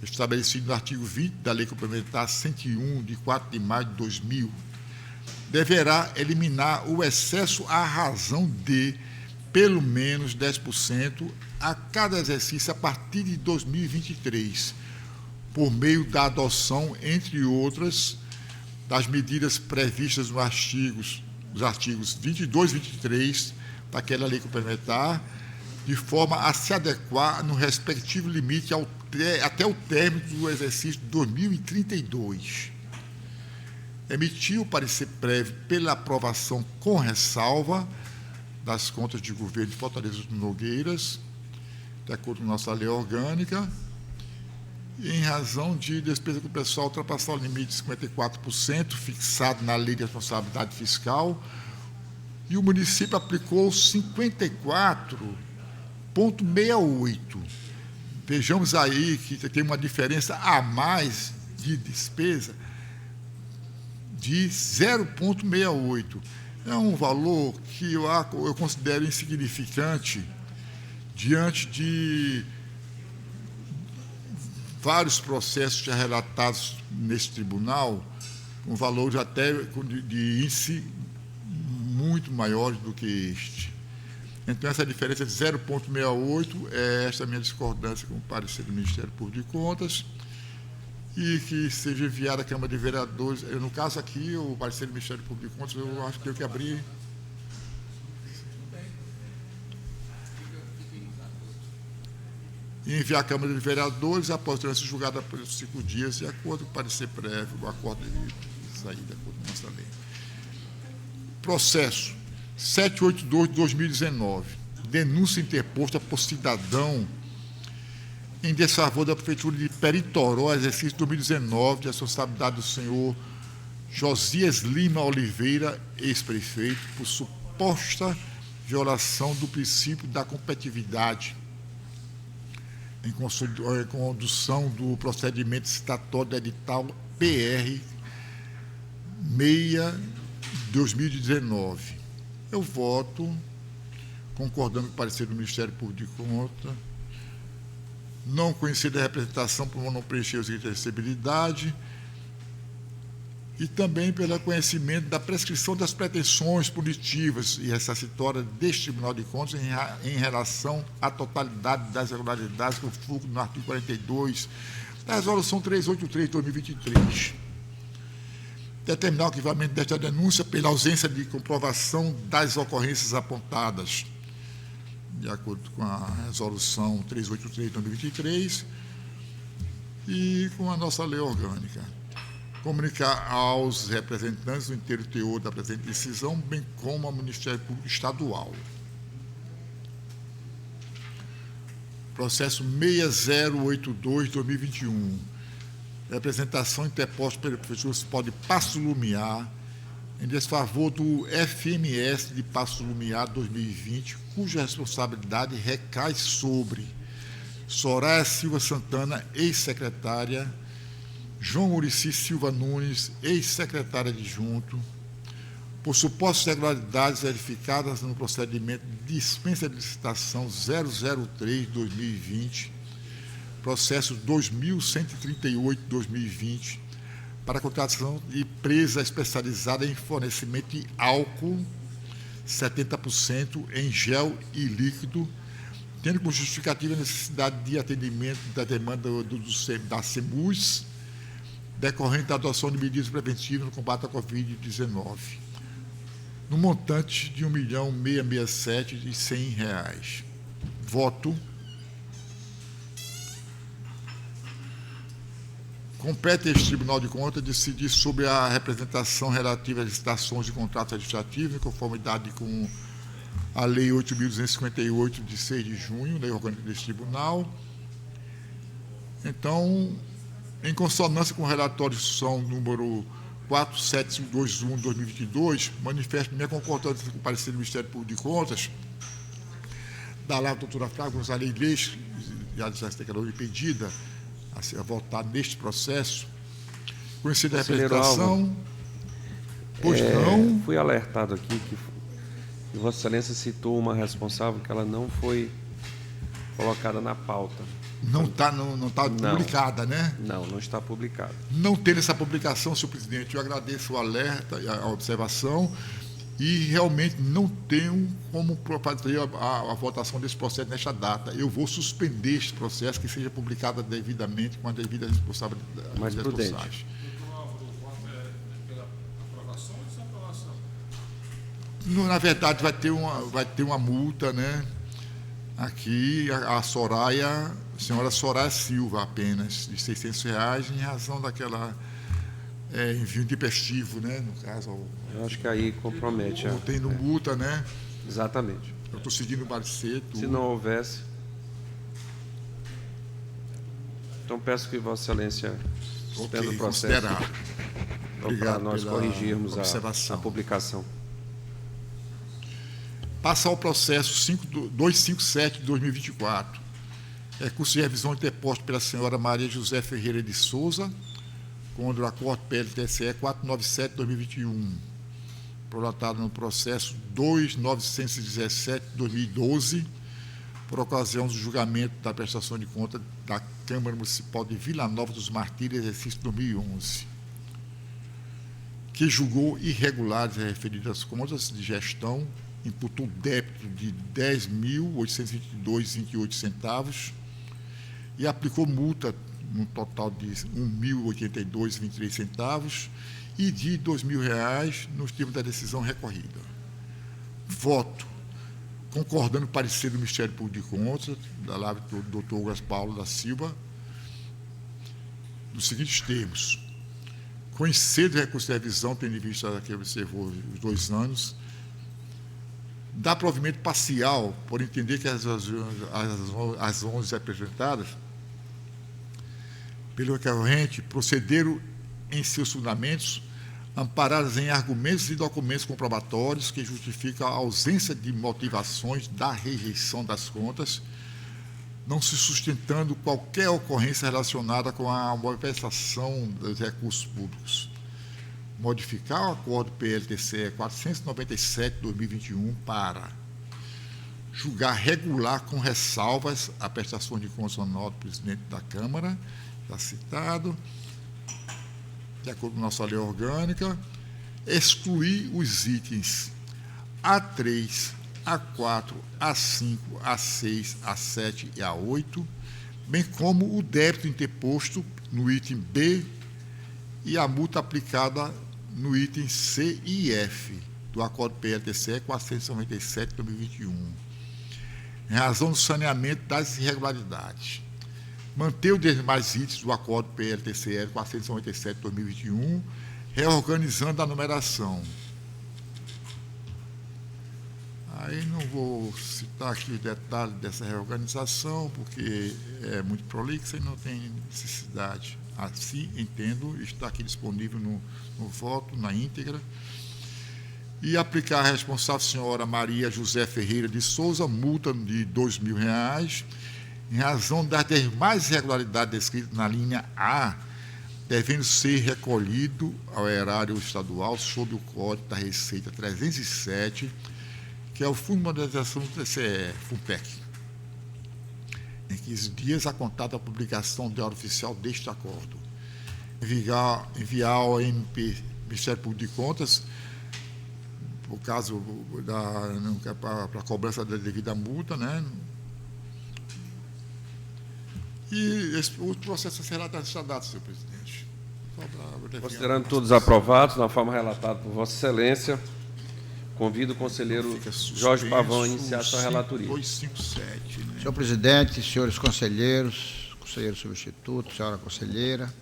Speaker 10: estabelecido no artigo 20 da Lei Complementar 101, de 4 de maio de 2000, deverá eliminar o excesso à razão de, pelo menos, 10% a cada exercício a partir de 2023, por meio da adoção, entre outras, das medidas previstas nos artigos 22 e 23 daquela Lei Complementar, de forma a se adequar no respectivo limite até o término do exercício de 2032. Emitiu o parecer prévio pela aprovação com ressalva das contas de governo de Fortaleza do Nogueiras, de acordo com nossa lei orgânica, e em razão de despesa com o pessoal ultrapassar o limite de 54% fixado na Lei de Responsabilidade Fiscal, e o município aplicou 54,68. Vejamos aí que tem uma diferença a mais de despesa de 0,68. É um valor que eu considero insignificante diante de vários processos já relatados nesse tribunal, com valores até de índice muito maiores do que este. Então, essa diferença de 0,68 é esta minha discordância com o parecer do Ministério Público de Contas, e que seja enviado à Câmara de Vereadores. No caso aqui, o parecer do Ministério Público de Contas, eu acho que tenho que abrir. E enviar à Câmara de Vereadores, após ter sido julgada por 5 dias, de acordo com o parecer prévio, o acordo de saída, de acordo com a nossa lei. Processo 782 de 2019. Denúncia interposta por cidadão em desfavor da Prefeitura de Peritoró, exercício 2019, de responsabilidade do senhor Josias Lima Oliveira, ex-prefeito, por suposta violação do princípio da competitividade, em condução do procedimento citatório do edital PR 6/2019. Eu voto, concordando com o parecer do Ministério Público de Contas, não conhecer da representação por não preencher os requisitos de acessibilidade e também pelo conhecimento da prescrição das pretensões punitivas e ressarcitórias deste Tribunal de Contas em relação à totalidade das irregularidades conforme no artigo 42 da Resolução 383 de 2023. Determinar o arquivamento desta denúncia pela ausência de comprovação das ocorrências apontadas, de acordo com a Resolução 383 de 2023 e com a nossa lei orgânica. Comunicar aos representantes o inteiro teor da presente decisão, bem como ao Ministério Público Estadual. Processo 6082 de 2021. Representação interposta pela Prefeitura Municipal de Paço Lumiar, em desfavor do FMS de Paço Lumiar 2020, cuja responsabilidade recai sobre Soraya Silva Santana, ex-secretária, João Muricy Silva Nunes, ex-secretária adjunto, por supostas irregularidades verificadas no procedimento de dispensa de licitação 003/2020, processo 2138/2020, para a contratação de empresa especializada em fornecimento de álcool 70% em gel e líquido, tendo como justificativa a necessidade de atendimento da demanda da CEMUS, decorrente da adoção de medidas preventivas no combate à Covid-19, no montante de R$ 1.667.100. Voto. Compete a este Tribunal de Contas decidir sobre a representação relativa às licitações de contratos administrativos, em conformidade com a Lei 8.258, de 6 de junho, Lei Orgânica deste Tribunal. Então, em consonância com o relatório de instrução número 4721 de 2022, manifesto minha concordância com o parecer do Ministério Público de Contas, da lá a doutora Flávia Gonzalez Leite, já se declarou impedida a votar neste processo, conhecida a representação. Pois não.
Speaker 1: Fui alertado aqui que Vossa Excelência citou uma responsável que ela não foi colocada na pauta.
Speaker 10: Não está publicada, né?
Speaker 1: Não está publicada.
Speaker 10: Não tendo essa publicação, senhor presidente, eu agradeço o alerta, a observação, e realmente não tenho como fazer a votação desse processo nesta data. Eu vou suspender este processo, que seja publicado devidamente, com a devida responsabilidade.
Speaker 1: Mais prudente.
Speaker 10: Na verdade, vai ter uma multa, né? Aqui, a senhora Soraya Silva, apenas, de R$ 600, em razão daquela envio intempestivo, né? No caso.
Speaker 1: Eu acho que aí compromete.
Speaker 10: Tendo multa, né?
Speaker 1: Exatamente.
Speaker 10: Eu estou seguindo o parecer.
Speaker 1: Se não houvesse. Então peço que Vossa Excelência suspenda o processo.
Speaker 10: Obrigado
Speaker 1: para nós corrigirmos a publicação.
Speaker 10: Passa ao processo 257 de 2024. Recurso de revisão interposto pela senhora Maria José Ferreira de Souza, contra o acordo PL-TSE 497 de 2021, prolatado no processo 2917 de 2012, por ocasião do julgamento da prestação de conta da Câmara Municipal de Vila Nova dos Martírios, exercício 2011, que julgou irregulares as referidas contas de gestão, imputou débito de R$ 10.822,28 e aplicou multa no total de R$ 1.082,23 e de R$ 2.000 nos termos da decisão recorrida. Voto concordando com o parecer do Ministério Público de Contas, da LAV do Dr. Douglas Paulo da Silva, nos seguintes termos: conhecer do recurso de revisão, tendo em vista que observou os 2 anos, dá provimento parcial, por entender que as razões apresentadas pelo recorrente procederam em seus fundamentos amparadas em argumentos e documentos comprobatórios que justificam a ausência de motivações da rejeição das contas, não se sustentando qualquer ocorrência relacionada com a manifestação dos recursos públicos. Modificar o acordo PL-TCE 497 de 2021 para julgar regular com ressalvas a prestação de contas anual do presidente da Câmara, está citado, de acordo com a nossa lei orgânica, excluir os itens A3, A4, A5, A6, A7 e A8, bem como o débito interposto no item B e a multa aplicada no item C e F do acordo PL-TCE 497 de 2021, em razão do saneamento das irregularidades. Manter os demais itens do acordo PL-TCE 497 de 2021, reorganizando a numeração. Aí não vou citar aqui os detalhes dessa reorganização, porque é muito prolixa e não tem necessidade. Assim, entendo, está aqui disponível no voto, na íntegra. E aplicar a responsável senhora Maria José Ferreira de Souza, multa de R$ 2.000, em razão das demais irregularidades descritas na linha A, devendo ser recolhido ao erário estadual sob o Código da Receita 307, que é o Fundo de Modernização do TCE, FUNPEC, em 15 dias a contar da publicação do Diário Oficial deste acordo. Enviar ao Ministério Público de Contas, por caso para a cobrança da devida multa, né? E o processo será dado, senhor presidente.
Speaker 1: Considerando todos aprovados, na forma relatada por Vossa Excelência, convido o conselheiro Jorge Pavão a iniciar sua relatoria.
Speaker 10: 257, né?
Speaker 9: Senhor presidente, senhores conselheiros, conselheiro substituto, senhora conselheira,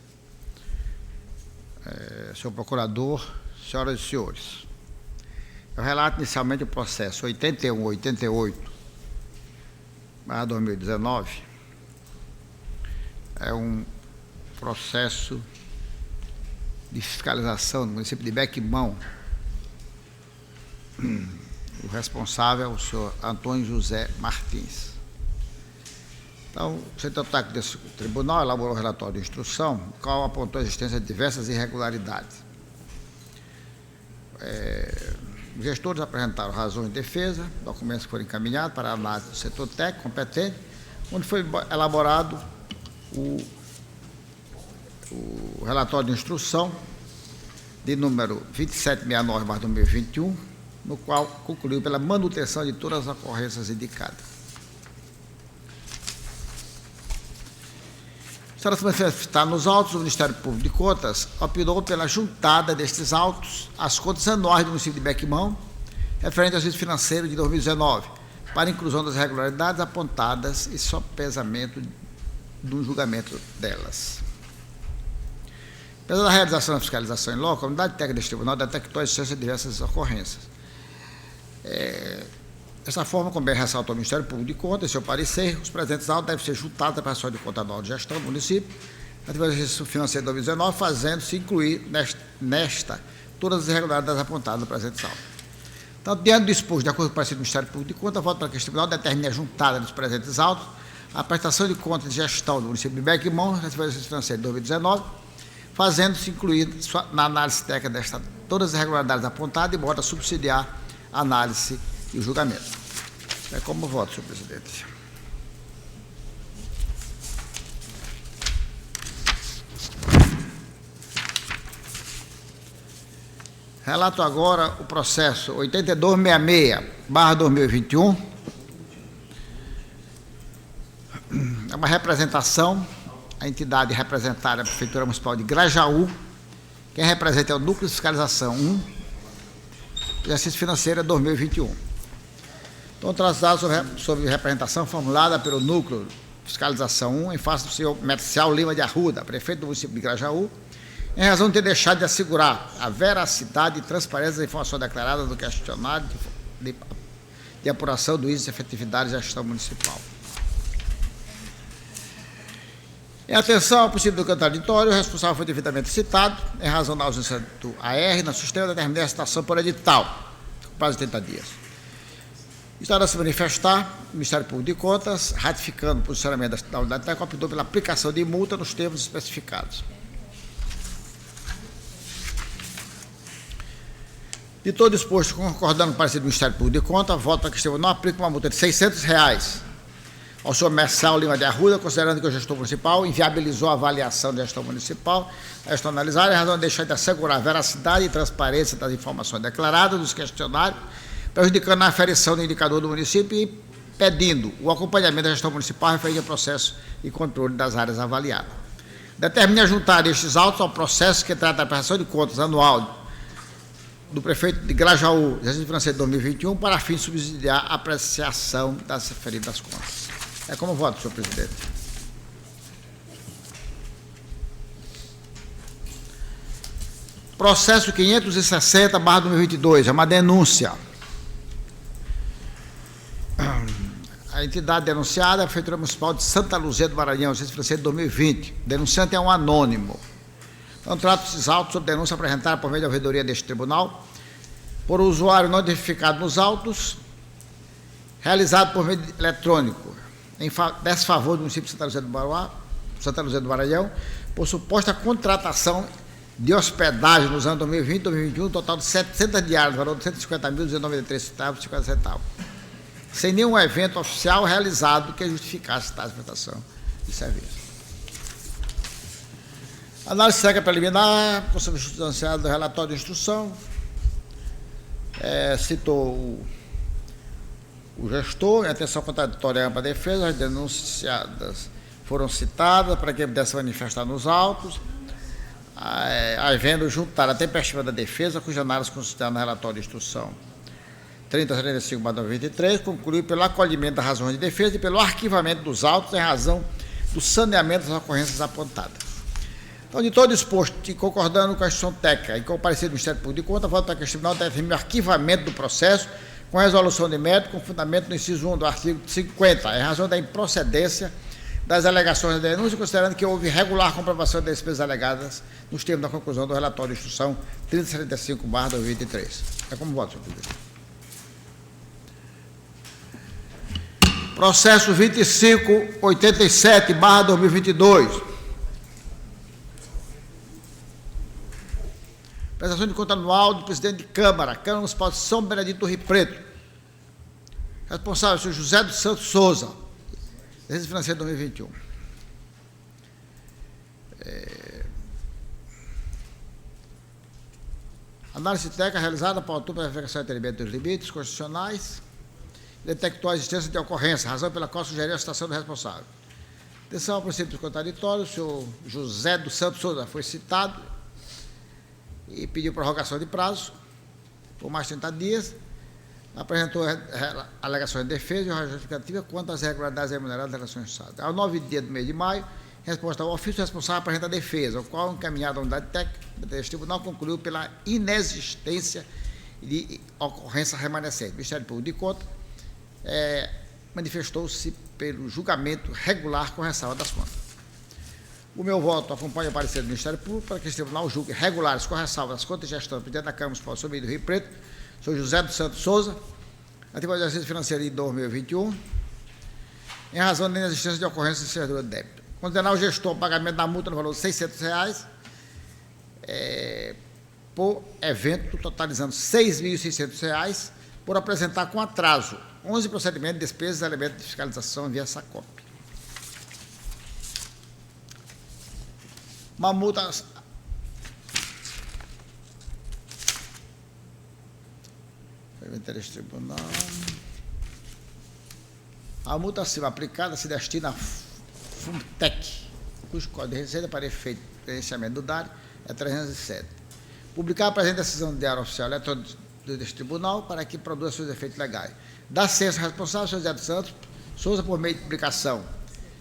Speaker 9: senhor procurador, senhoras e senhores. Eu relato inicialmente o processo 8188/2019. É um processo de fiscalização no município de Bequimão. O responsável é o senhor Antônio José Martins. Então, o setor técnico desse tribunal elaborou um relatório de instrução, no qual apontou a existência de diversas irregularidades. Os gestores apresentaram razões de defesa, documentos foram encaminhados para a análise do setor técnico competente, onde foi elaborado o relatório de instrução de número 2769/2021, no qual concluiu pela manutenção de todas as ocorrências indicadas. Será manifestar nos autos, o Ministério Público de Contas opinou pela juntada destes autos às contas anuais do município de Bequimão, referente ao exercício financeiro de 2019, para inclusão das irregularidades apontadas e sopesamento do julgamento delas. Apesar da realização da fiscalização em loco, a unidade técnica deste tribunal detectou a existência de diversas ocorrências. Dessa forma, como bem ressaltou o Ministério Público de Contas, em seu parecer, os presentes autos devem ser juntados à prestação de conta anual de gestão do município, atividade de exercício financeiro de 2019, fazendo-se incluir nesta todas as irregularidades apontadas no presente auto. Então, diante do exposto, de acordo com o parecer do Ministério Público de Contas, voto para que este tribunal determine a juntada dos presentes autos a prestação de contas de gestão do município de Bequimão, relativa ao exercício financeiro de 2019, fazendo-se incluir na análise técnica todas as irregularidades apontadas e bota subsidiar a análise e o julgamento. É como voto, senhor presidente. Relato agora o processo 8266/2021. É uma representação, a entidade representada é a Prefeitura Municipal de Grajaú. Quem representa é o Núcleo de Fiscalização 1, exercício financeiro 2021. Então, tratado sobre representação formulada pelo Núcleo de Fiscalização 1, em face do senhor Marcial Lima de Arruda, prefeito do município de Grajaú, em razão de ter deixado de assegurar a veracidade e transparência das informações declaradas no questionário de apuração do índice de efetividade da gestão municipal. Em atenção ao princípio do contraditório, o responsável foi devidamente citado, em razão da ausência do AR, no sistema determinada a citação por edital, com prazo de 30 dias. Estará a se manifestar o Ministério Público de Contas, ratificando o posicionamento da unidade técnica, optou pela aplicação de multa nos termos especificados. De todo exposto, concordando com o parecer do Ministério Público de Contas, voto para que o tribunal não aplique uma multa de R$ 600 ao senhor Marcial Lima de Arruda, considerando que o gestor municipal inviabilizou a avaliação da gestão municipal, a gestão analisada, em razão de deixar de assegurar a veracidade e transparência das informações declaradas nos questionários, prejudicando a aferição do indicador do município e pedindo o acompanhamento da gestão municipal referente ao processo e controle das áreas avaliadas. Determine a juntar estes autos ao processo que trata da prestação de contas anual do prefeito de Grajaú, exercício financeiro de 2021, para fim de subsidiar a apreciação das referidas contas. É como voto, senhor presidente. Processo 560/2022, é uma denúncia. A entidade denunciada é a Prefeitura Municipal de Santa Luzia do Maranhão, exercício financeiro de 2020. O denunciante é um anônimo. Então, trato esses autos sob denúncia apresentada por meio da ouvidoria deste tribunal, por usuário não identificado nos autos, realizado por meio eletrônico, em desfavor do município de Santa Luzia do Maranhão, por suposta contratação de hospedagem nos anos 2020 e 2021, total de 700 diárias, valor de R$ 150.293,50, sem nenhum evento oficial realizado que justificasse tais prestação de serviço. Análise técnica preliminar, com substanciado do relatório de instrução, citou o gestor, em atenção contraditória ampla defesa, as denunciadas foram citadas para que pudesse manifestar nos autos, havendo juntar a tempestiva da defesa, cuja análise considerada no relatório de instrução 3035/2023, concluiu pelo acolhimento das razões de defesa e pelo arquivamento dos autos em razão do saneamento das ocorrências apontadas. Então, de todo exposto e concordando com a instituição técnica e com o parecer do Ministério Público de Contas, voto para que o tribunal determine o arquivamento do processo com resolução de mérito, com fundamento no inciso 1 do artigo 50, em razão da improcedência das alegações da denúncia, considerando que houve regular comprovação das despesas alegadas nos termos da conclusão do relatório de instrução 3075/2023. É como voto, senhor presidente. Processo 2587/2022. Prestação de conta anual do presidente de Câmara Municipal de São Benedito do Rio Preto. Responsável, o senhor José dos Santos Souza, exercício financeiro de 2021. Análise técnica realizada para o autor para a verificação de atendimento dos limites constitucionais, detectou a existência de ocorrência, razão pela qual sugeriu a citação do responsável. Atenção ao princípio contraditório, o senhor José dos Santos Souza foi citado e pediu prorrogação de prazo por mais 30 dias, apresentou alegações de defesa e justificativa quanto às irregularidades remuneradas das relações Estado. Ao 9 dia do mês de maio, resposta ao ofício responsável apresenta a defesa, o qual, encaminhado à unidade técnica deste tribunal, concluiu pela inexistência de ocorrência remanescente. O Ministério Público de Contas manifestou-se pelo julgamento regular com ressalva das contas. O meu voto acompanha o parecer do Ministério Público para que esse tribunal julgue regulares com ressalva das contas de gestão do presidente da Câmara Municipal do Rio Preto, senhor José dos Santos Souza, relativo ao exercício financeiro de 2021, em razão da inexistência de ocorrência de servidor de débito. Condenar o gestor ao pagamento da multa no valor de R$ 600 por evento, totalizando R$ 6.600, por apresentar com atraso 11 procedimentos de despesas e elementos de fiscalização via SACOP. Uma multa interesse tribunal. A multa acima aplicada se destina à FUMTEC, cujo código de receita para efeito de gerenciamento do DARE é 307. Publicar a presente decisão de diário oficial eletrônico deste tribunal para que produza seus efeitos legais. Dá ciência responsável, senhor José dos Santos Souza, por meio de publicação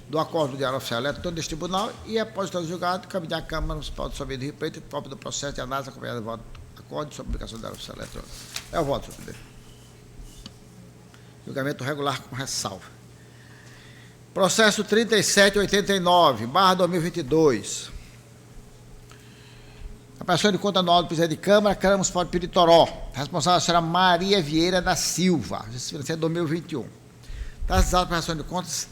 Speaker 9: do acordo do diário oficial eletrônico deste tribunal e, após o julgado, caminhar à Câmara Municipal de São Bento do Rio Preto, cópia do processo de análise acompanhada do voto acordo sobre a publicação do diário oficial eletrônico. É o voto, senhor presidente. Julgamento regular com ressalva. Processo 3789/2022. Apuração de conta anual do presidente de Câmara, Câmara Municipal de Piritoró. Responsável a senhora Maria Vieira da Silva, exercício financeiro 2021. Está assinado a apuração de contas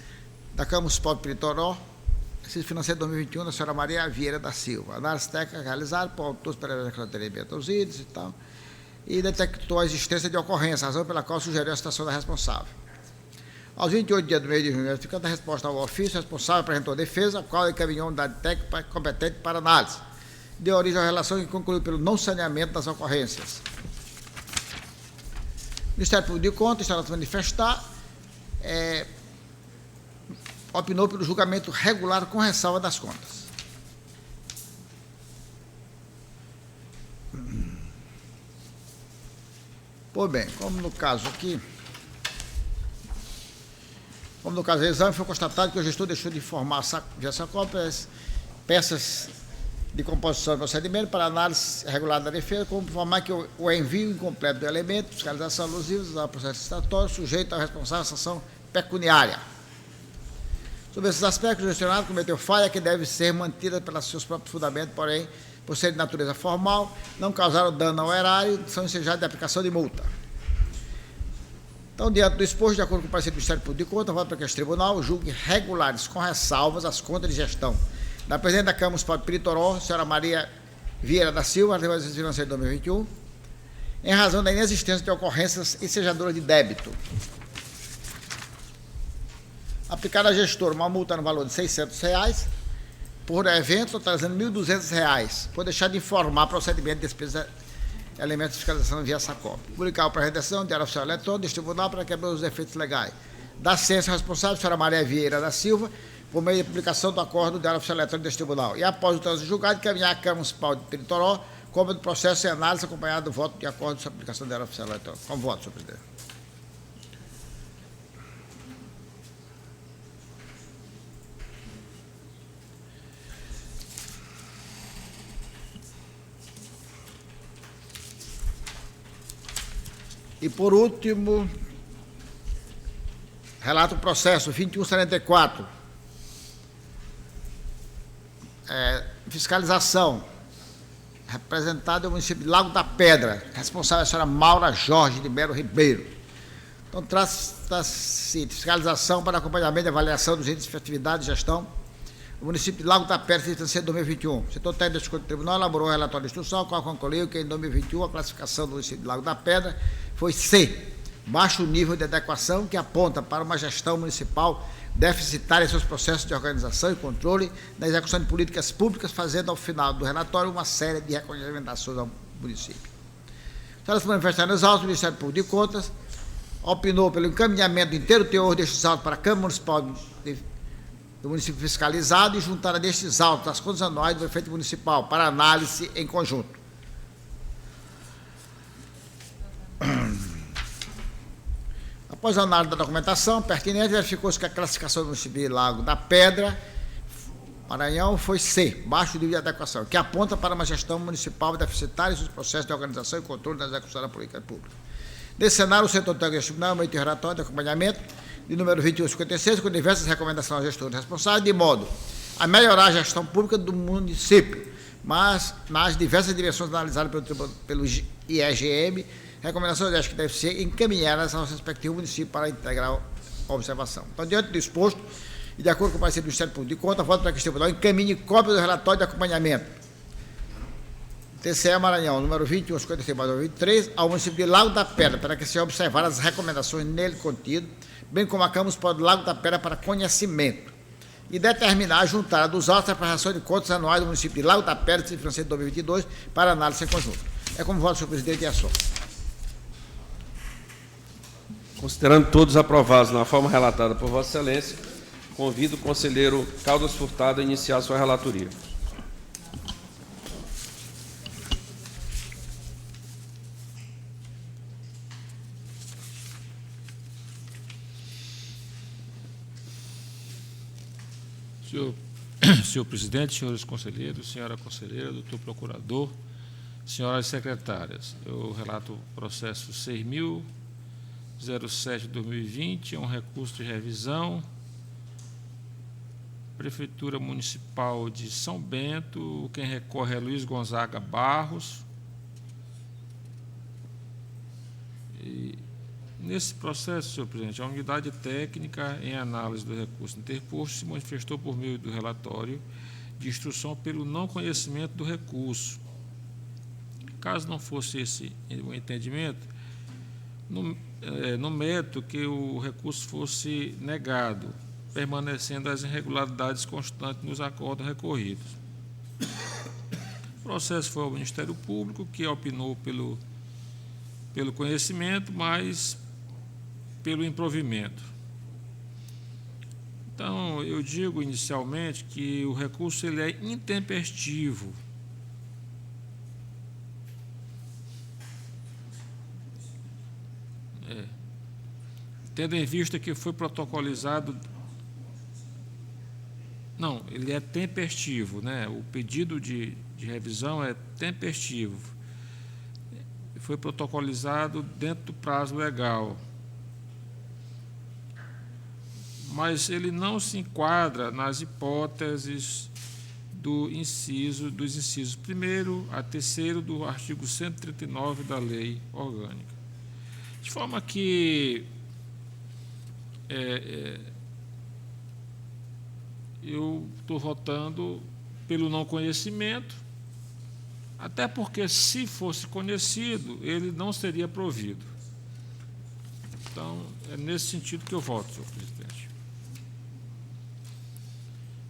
Speaker 9: da Câmara Municipal de Piritoró, exercício financeiro 2021, da senhora Maria Vieira da Silva. Análise técnica realizada por autores para a Secretaria de Auxílios e tal, e detectou a existência de ocorrência, razão pela qual sugeriu a citação da responsável. Aos 28 dias do mês de junho, ficando a resposta ao ofício, o responsável apresentou a defesa, a qual encaminhou a unidade técnica competente para análise. Deu origem à relação e concluiu pelo não saneamento das ocorrências. O Ministério Público de Contas, está a manifestar, opinou pelo julgamento regular com ressalva das contas. Pois bem, como no caso do exame, foi constatado que o gestor deixou de informar via SACOP peças de composição e procedimento para análise regular da defesa, como informar que o envio incompleto do elemento, fiscalização alusivos ao processo estatório, sujeito ao responsável à sanção pecuniária. Sobre esses aspectos, o gestionado cometeu falha que deve ser mantida pelos seus próprios fundamentos, porém, por ser de natureza formal, não causaram dano ao erário, são ensejados de aplicação de multa. Então, diante do exposto, de acordo com o parecer do Ministério Público de Contas, voto para que este tribunal julgue regulares com ressalvas as contas de gestão da presidente da Câmara Municipal de Piritoró, senhora Maria Vieira da Silva, relativa ao exercício financeiro de 2021, em razão da inexistência de ocorrências ensejadoras de débito. Aplicada a gestor uma multa no valor de R$ 600 por evento, totalizando R$ 1.200, por deixar de informar procedimento de despesa e elementos de fiscalização via SACOP. Publicar a apresentação, diário oficial eletrônico deste tribunal para quebrar os efeitos legais. Da ciência responsável, senhora Maria Vieira da Silva, por meio de publicação do acordo do diário oficial eletrônico deste tribunal. E após o trânsito julgado, encaminhar a Câmara Municipal de Piritoró, como do processo e análise acompanhado do voto de acordo sobre a aplicação do diário oficial eletrônico. Com voto, senhor presidente. E, por último, relato o processo 2144, fiscalização, representado no município de Lago da Pedra, responsável a senhora Maura Jorge de Melo Ribeiro. Então, trata-se de fiscalização para acompanhamento e avaliação dos índices de atividade e gestão do município de Lago da Pedra, financeiro de 2021. O setor técnico do tribunal elaborou um relatório de instrução, qual concluiu que em 2021 a classificação do município de Lago da Pedra foi C, baixo nível de adequação, que aponta para uma gestão municipal deficitária em seus processos de organização e controle na execução de políticas públicas, fazendo ao final do relatório uma série de recomendações ao município. Para se manifestar nos autos, o Ministério Público de Contas opinou pelo encaminhamento do inteiro teor destes autos para a Câmara Municipal do município fiscalizado e juntar destes autos as contas anuais do prefeito municipal para análise em conjunto. Após a análise da documentação pertinente, verificou-se que a classificação do município de Lago da Pedra, Maranhão, foi C, baixo nível de adequação, que aponta para uma gestão municipal deficitária em seus processos de organização e controle da execução da política pública. Nesse cenário, o setor técnico tribunal emitiu relatório de acompanhamento de número 2156, com diversas recomendações aos gestores responsáveis, de modo a melhorar a gestão pública do município, mas nas diversas dimensões analisadas pelo IEGM, Recomendações estas que devem ser encaminhadas aos respectivos municípios para integrar a observação. Então, diante do exposto, e de acordo com o parecer do Ministério Público de Contas, voto para que o Tribunal encaminhe cópia do relatório de acompanhamento. TCE Maranhão, número 2156/23, ao município de Lago da Pedra, para que sejam observadas as recomendações nele contidas, bem como a Câmara Municipal de Lago da Pedra para conhecimento. E determinar a juntada dos autos da prestação de contas anuais do município de Lago da Pedra, Distrito Financeiro de 2022, para análise em conjunto. É como voto, senhor presidente, e é só.
Speaker 1: Considerando todos aprovados na forma relatada por Vossa Excelência, convido o conselheiro Caldas Furtado a iniciar sua relatoria.
Speaker 11: Senhor presidente, senhores conselheiros, senhora conselheira, doutor procurador, senhoras secretárias, eu relato o processo 6.007/2020, é um recurso de revisão, Prefeitura Municipal de São Bento, quem recorre é Luiz Gonzaga Barros. E nesse processo, senhor presidente, a unidade técnica em análise do recurso interposto se manifestou por meio do relatório de instrução pelo não conhecimento do recurso. Caso não fosse esse o entendimento, no mérito que o recurso fosse negado, permanecendo as irregularidades constantes nos acordos recorridos. O processo foi ao Ministério Público, que opinou pelo conhecimento, mas pelo improvimento. Então, eu digo inicialmente que o recurso ele é intempestivo. Tendo em vista que foi protocolizado... Não, ele é tempestivo, né? O pedido de revisão é tempestivo. Foi protocolizado dentro do prazo legal. Mas ele não se enquadra nas hipóteses dos incisos 1º a 3º do artigo 139 da Lei Orgânica. De forma que eu estou votando pelo não conhecimento, até porque, se fosse conhecido, ele não seria provido. Então, é nesse sentido que eu voto, senhor presidente.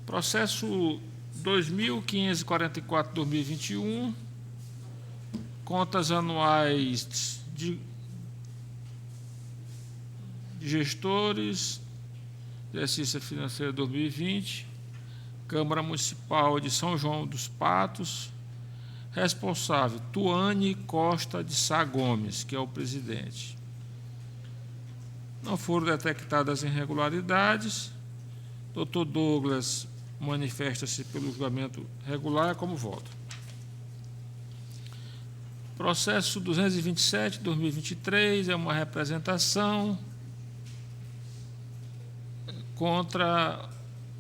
Speaker 11: Processo 2.544/2021, contas anuais de gestores, exercício financeiro 2020, Câmara Municipal de São João dos Patos, responsável, Tuane Costa de Sá Gomes, que é o presidente. Não foram detectadas irregularidades. Dr. Douglas manifesta-se pelo julgamento regular como voto. Processo 227/2023 é uma representação contra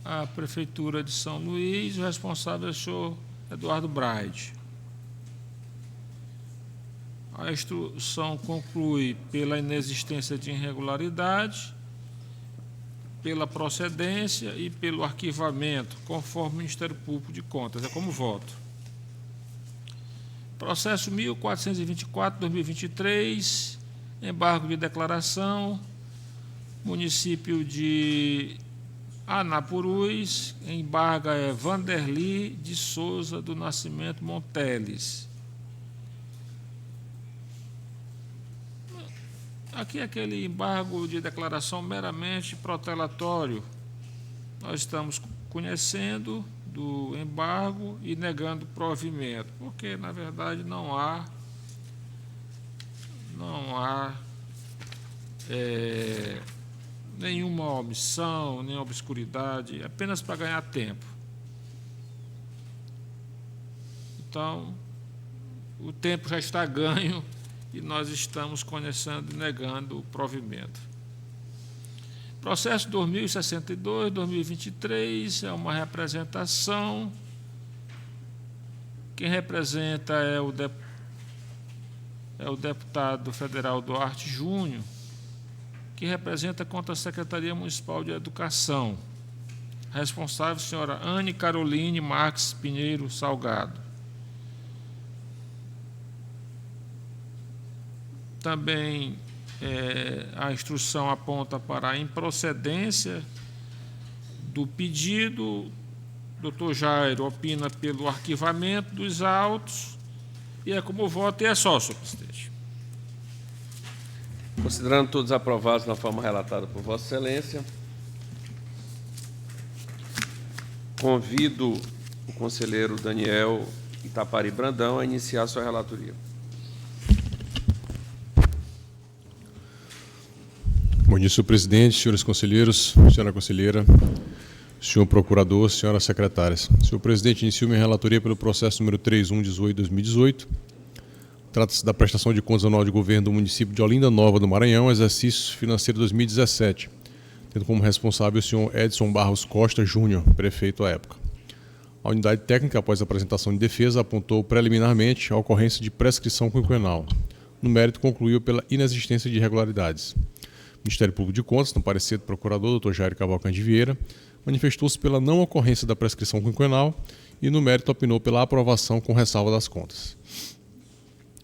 Speaker 11: a Prefeitura de São Luís, o responsável é o senhor Eduardo Braide. A instrução conclui pela inexistência de irregularidade, pela procedência e pelo arquivamento, conforme o Ministério Público de Contas. É como voto. Processo 1424/2023, embargo de declaração, município de Anapurus, embarga é Vanderli de Souza do Nascimento Monteles. Aqui é aquele embargo de declaração meramente protelatório. Nós estamos conhecendo do embargo e negando provimento, porque, na verdade, não há nenhuma omissão, nem obscuridade, apenas para ganhar tempo. Então, o tempo já está ganho e nós estamos conhecendo e negando o provimento. Processo 2062/2023 é uma representação. Quem representa é o é o deputado federal Duarte Júnior, que representa contra a Secretaria Municipal de Educação. Responsável, senhora Anne Caroline Marques Pinheiro Salgado. Também a instrução aponta para a improcedência do pedido. Doutor Jairo opina pelo arquivamento dos autos e é como voto e é só, senhor presidente.
Speaker 1: Considerando todos aprovados na forma relatada por Vossa Excelência, convido o conselheiro Daniel Itapari Brandão a iniciar sua relatoria.
Speaker 12: Bom dia, senhor presidente, senhores conselheiros, senhora conselheira, senhor procurador, senhoras secretárias. Senhor presidente, inicio minha relatoria pelo processo número 3118/2018. Trata-se da prestação de contas anual de governo do município de Olinda Nova do Maranhão, exercício financeiro 2017, tendo como responsável o senhor Edson Barros Costa Júnior, prefeito à época. A unidade técnica, após a apresentação de defesa, apontou preliminarmente a ocorrência de prescrição quinquenal. No mérito, concluiu pela inexistência de irregularidades. O Ministério Público de Contas, no parecer do procurador, Dr. Jairo Cavalcante Vieira, manifestou-se pela não ocorrência da prescrição quinquenal e, no mérito, opinou pela aprovação com ressalva das contas.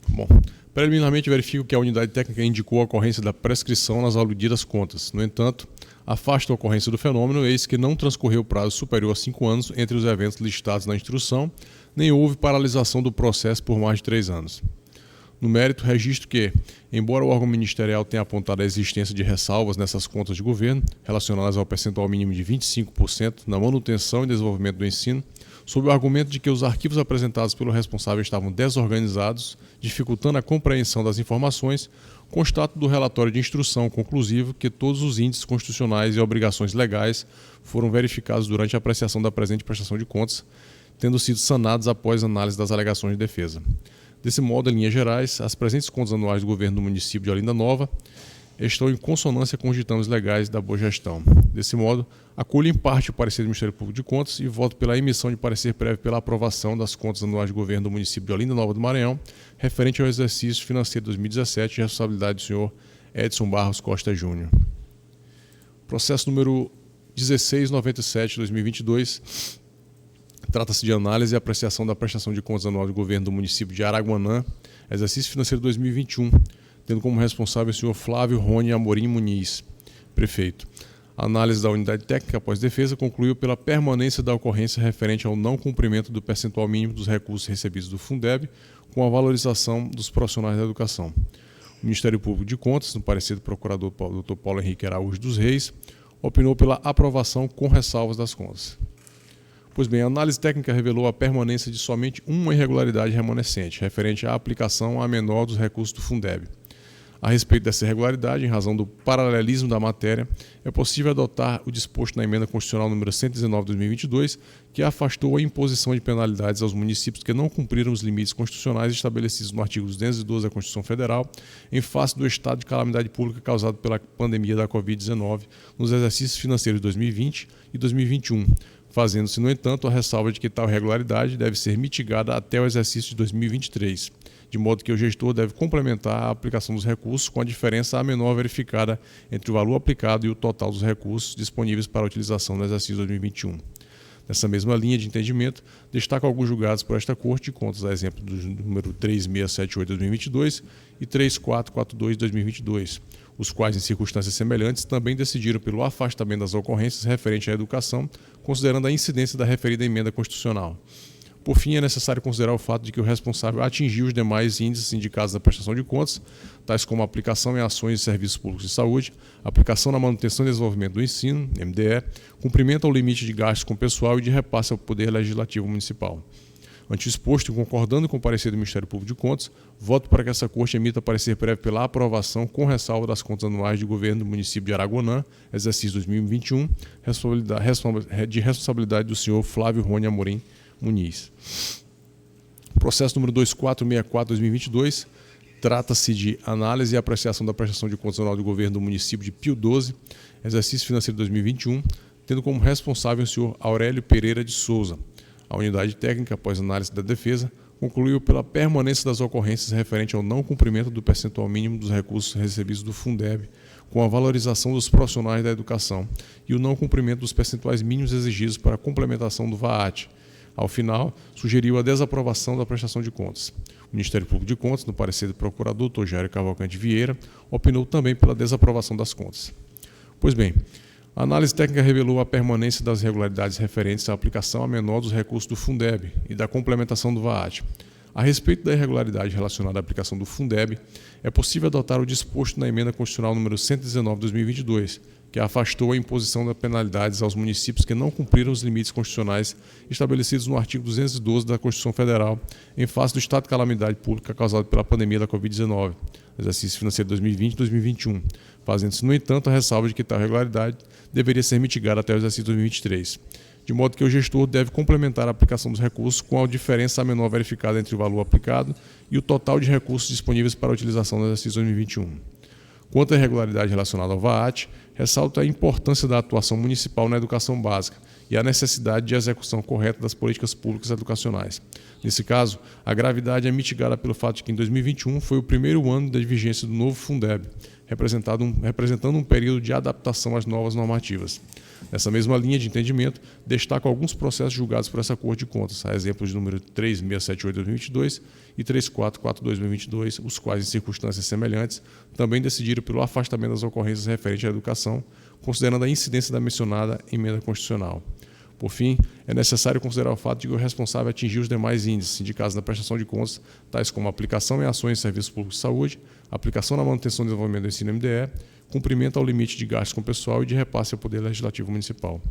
Speaker 12: Bom, preliminarmente verifico que a unidade técnica indicou a ocorrência da prescrição nas aludidas contas. No entanto, afasta a ocorrência do fenômeno, eis que não transcorreu prazo superior a 5 anos entre os eventos listados na instrução, nem houve paralisação do processo por mais de 3 anos. No mérito, registro que, embora o órgão ministerial tenha apontado a existência de ressalvas nessas contas de governo, relacionadas ao percentual mínimo de 25% na manutenção e desenvolvimento do ensino, sob o argumento de que os arquivos apresentados pelo responsável estavam desorganizados, dificultando a compreensão das informações, constato do relatório de instrução conclusivo que todos os índices constitucionais e obrigações legais foram verificados durante a apreciação da presente prestação de contas, tendo sido sanados após análise das alegações de defesa. Desse modo, em linhas gerais, as presentes contas anuais do governo do município de Olinda Nova estão em consonância com os ditames legais da boa gestão. Desse modo, acolho em parte o parecer do Ministério Público de Contas e voto pela emissão de parecer prévio pela aprovação das contas anuais de governo do município de Olinda Nova do Maranhão, referente ao exercício financeiro 2017 de responsabilidade do senhor Edson Barros Costa Júnior. Processo número 1697/2022. Trata-se de análise e apreciação da prestação de contas anual de governo do município de Araguanã, exercício financeiro 2021, tendo como responsável o senhor Flávio Rony Amorim Muniz, prefeito. A análise da unidade técnica após defesa concluiu pela permanência da ocorrência referente ao não cumprimento do percentual mínimo dos recursos recebidos do Fundeb com a valorização dos profissionais da educação. O Ministério Público de Contas, no parecer do procurador Dr. Paulo Henrique Araújo dos Reis, opinou pela aprovação com ressalvas das contas. Pois bem, a análise técnica revelou a permanência de somente uma irregularidade remanescente, referente à aplicação a menor dos recursos do Fundeb. A respeito dessa irregularidade, em razão do paralelismo da matéria, é possível adotar o disposto na emenda constitucional número 119/2022, que afastou a imposição de penalidades aos municípios que não cumpriram os limites constitucionais estabelecidos no artigo 212 da Constituição Federal, em face do estado de calamidade pública causado pela pandemia da Covid-19 nos exercícios financeiros de 2020 e 2021, fazendo-se, no entanto, a ressalva de que tal irregularidade deve ser mitigada até o exercício de 2023, de modo que o gestor deve complementar a aplicação dos recursos com a diferença a menor verificada entre o valor aplicado e o total dos recursos disponíveis para utilização no exercício 2021. Nessa mesma linha de entendimento, destaco alguns julgados por esta Corte de Contas, a exemplo do número 3678/2022 e 3442/2022, os quais, em circunstâncias semelhantes, também decidiram pelo afastamento das ocorrências referentes à educação, considerando a incidência da referida emenda constitucional. Por fim, é necessário considerar o fato de que o responsável atingiu os demais índices indicados na prestação de contas, tais como a aplicação em ações e serviços públicos de saúde, aplicação na manutenção e desenvolvimento do ensino, MDE, cumprimento ao limite de gastos com pessoal e de repasse ao Poder Legislativo Municipal. Ante o exposto e concordando com o parecer do Ministério Público de Contas, voto para que essa Corte emita parecer prévio pela aprovação com ressalva das contas anuais de governo do município de Araguanã, exercício 2021, de responsabilidade do senhor Flávio Rony Amorim Muniz. Processo número 2464/2022, trata-se de análise e apreciação da prestação de contas anual do governo do município de Pio 12, exercício financeiro 2021, tendo como responsável o senhor Aurélio Pereira de Souza. A unidade técnica, após análise da defesa, concluiu pela permanência das ocorrências referente ao não cumprimento do percentual mínimo dos recursos recebidos do Fundeb, com a valorização dos profissionais da educação e o não cumprimento dos percentuais mínimos exigidos para a complementação do VAAT. Ao final, sugeriu a desaprovação da prestação de contas. O Ministério Público de Contas, no parecer do procurador Dr. Jairo Cavalcante Vieira, opinou também pela desaprovação das contas. Pois bem, a análise técnica revelou a permanência das irregularidades referentes à aplicação a menor dos recursos do Fundeb e da complementação do VAAT. A respeito da irregularidade relacionada à aplicação do Fundeb, é possível adotar o disposto na Emenda Constitucional número 119 de 2022, que afastou a imposição de penalidades aos municípios que não cumpriram os limites constitucionais estabelecidos no artigo 212 da Constituição Federal, em face do estado de calamidade pública causado pela pandemia da Covid-19, exercício financeiro 2020 e 2021, fazendo-se, no entanto, a ressalva de que tal irregularidade deveria ser mitigada até o exercício 2023, de modo que o gestor deve complementar a aplicação dos recursos com a diferença menor verificada entre o valor aplicado e o total de recursos disponíveis para a utilização no exercício 2021. Quanto à irregularidade relacionada ao VAAT, ressalta a importância da atuação municipal na educação básica e a necessidade de execução correta das políticas públicas educacionais. Nesse caso, a gravidade é mitigada pelo fato de que em 2021 foi o primeiro ano da vigência do novo Fundeb, representando um período de adaptação às novas normativas. Nessa mesma linha de entendimento, destaco alguns processos julgados por essa Corte de Contas, a exemplo de número 3678/2022 e 3442/2022, os quais, em circunstâncias semelhantes, também decidiram pelo afastamento das ocorrências referentes à educação, considerando a incidência da mencionada emenda constitucional. Por fim, é necessário considerar o fato de que o responsável atingiu os demais índices indicados na prestação de contas, tais como aplicação em ações e serviços públicos de saúde, aplicação na manutenção e desenvolvimento do ensino MDE, cumprimento ao limite de gastos com pessoal e de repasse ao Poder Legislativo Municipal.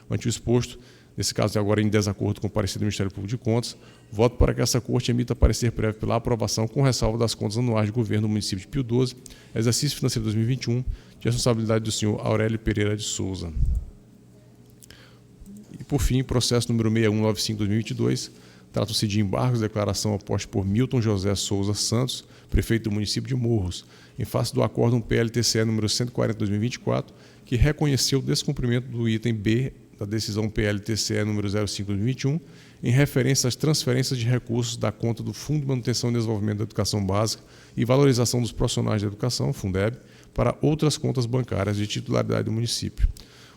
Speaker 12: Ante o exposto, nesse caso agora em desacordo com o parecer do Ministério Público de Contas, voto para que essa Corte emita parecer prévio pela aprovação com ressalva das contas anuais de governo do município de Pio XII, exercício financeiro 2021, de responsabilidade do senhor Aurélio Pereira de Souza. E, por fim, processo número 6195/2022, trata-se de embargos de declaração oposta por Milton José Souza Santos, prefeito do município de Morros, em face do acórdão PLTCE número 140/2024, que reconheceu o descumprimento do item B da decisão PLTCE número 05/2021, em referência às transferências de recursos da conta do Fundo de Manutenção e Desenvolvimento da Educação Básica e Valorização dos Profissionais da Educação, Fundeb, para outras contas bancárias de titularidade do município.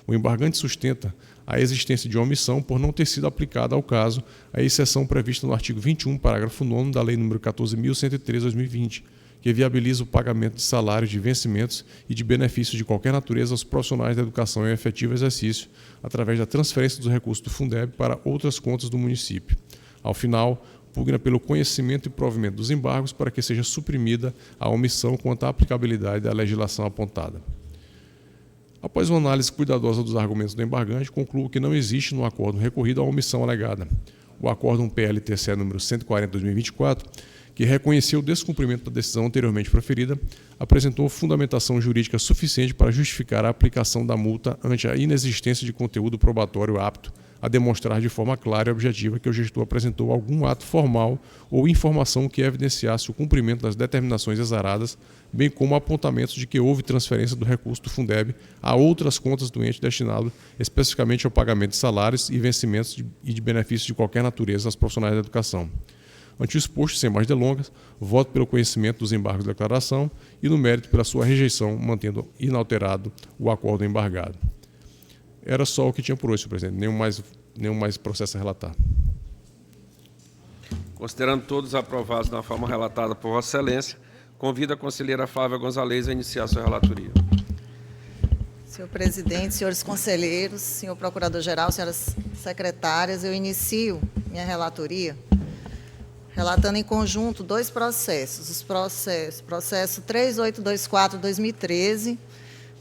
Speaker 12: O embargante sustenta a existência de omissão por não ter sido aplicada ao caso a exceção prevista no artigo 21, parágrafo 9º da Lei nº 14.103/2020, que viabiliza o pagamento de salários, de vencimentos e de benefícios de qualquer natureza aos profissionais da educação em efetivo exercício, através da transferência dos recursos do Fundeb para outras contas do município. Ao final, pugna pelo conhecimento e provimento dos embargos para que seja suprimida a omissão quanto à aplicabilidade da legislação apontada. Após uma análise cuidadosa dos argumentos do embargante, concluo que não existe no acordo recorrido a omissão alegada. O acórdão PLTCE número 140/2024, que reconheceu o descumprimento da decisão anteriormente proferida, apresentou fundamentação jurídica suficiente para justificar a aplicação da multa ante a inexistência de conteúdo probatório apto a demonstrar de forma clara e objetiva que o gestor apresentou algum ato formal ou informação que evidenciasse o cumprimento das determinações exaradas, bem como apontamentos de que houve transferência do recurso do Fundeb a outras contas do ente destinado especificamente ao pagamento de salários e vencimentos e de benefícios de qualquer natureza aos profissionais da educação. Ante o exposto, sem mais delongas, voto pelo conhecimento dos embargos de declaração e, no mérito, pela sua rejeição, mantendo inalterado o acordo embargado. Era só o que tinha por hoje, senhor presidente. Nenhum mais processo a relatar.
Speaker 1: Considerando todos aprovados na forma relatada por Vossa Excelência, convido a conselheira Flávia Gonzalez a iniciar sua relatoria.
Speaker 3: Senhor presidente, senhores conselheiros, senhor procurador-geral, senhoras secretárias, eu inicio minha relatoria relatando em conjunto dois processos. Processo 3824/2013,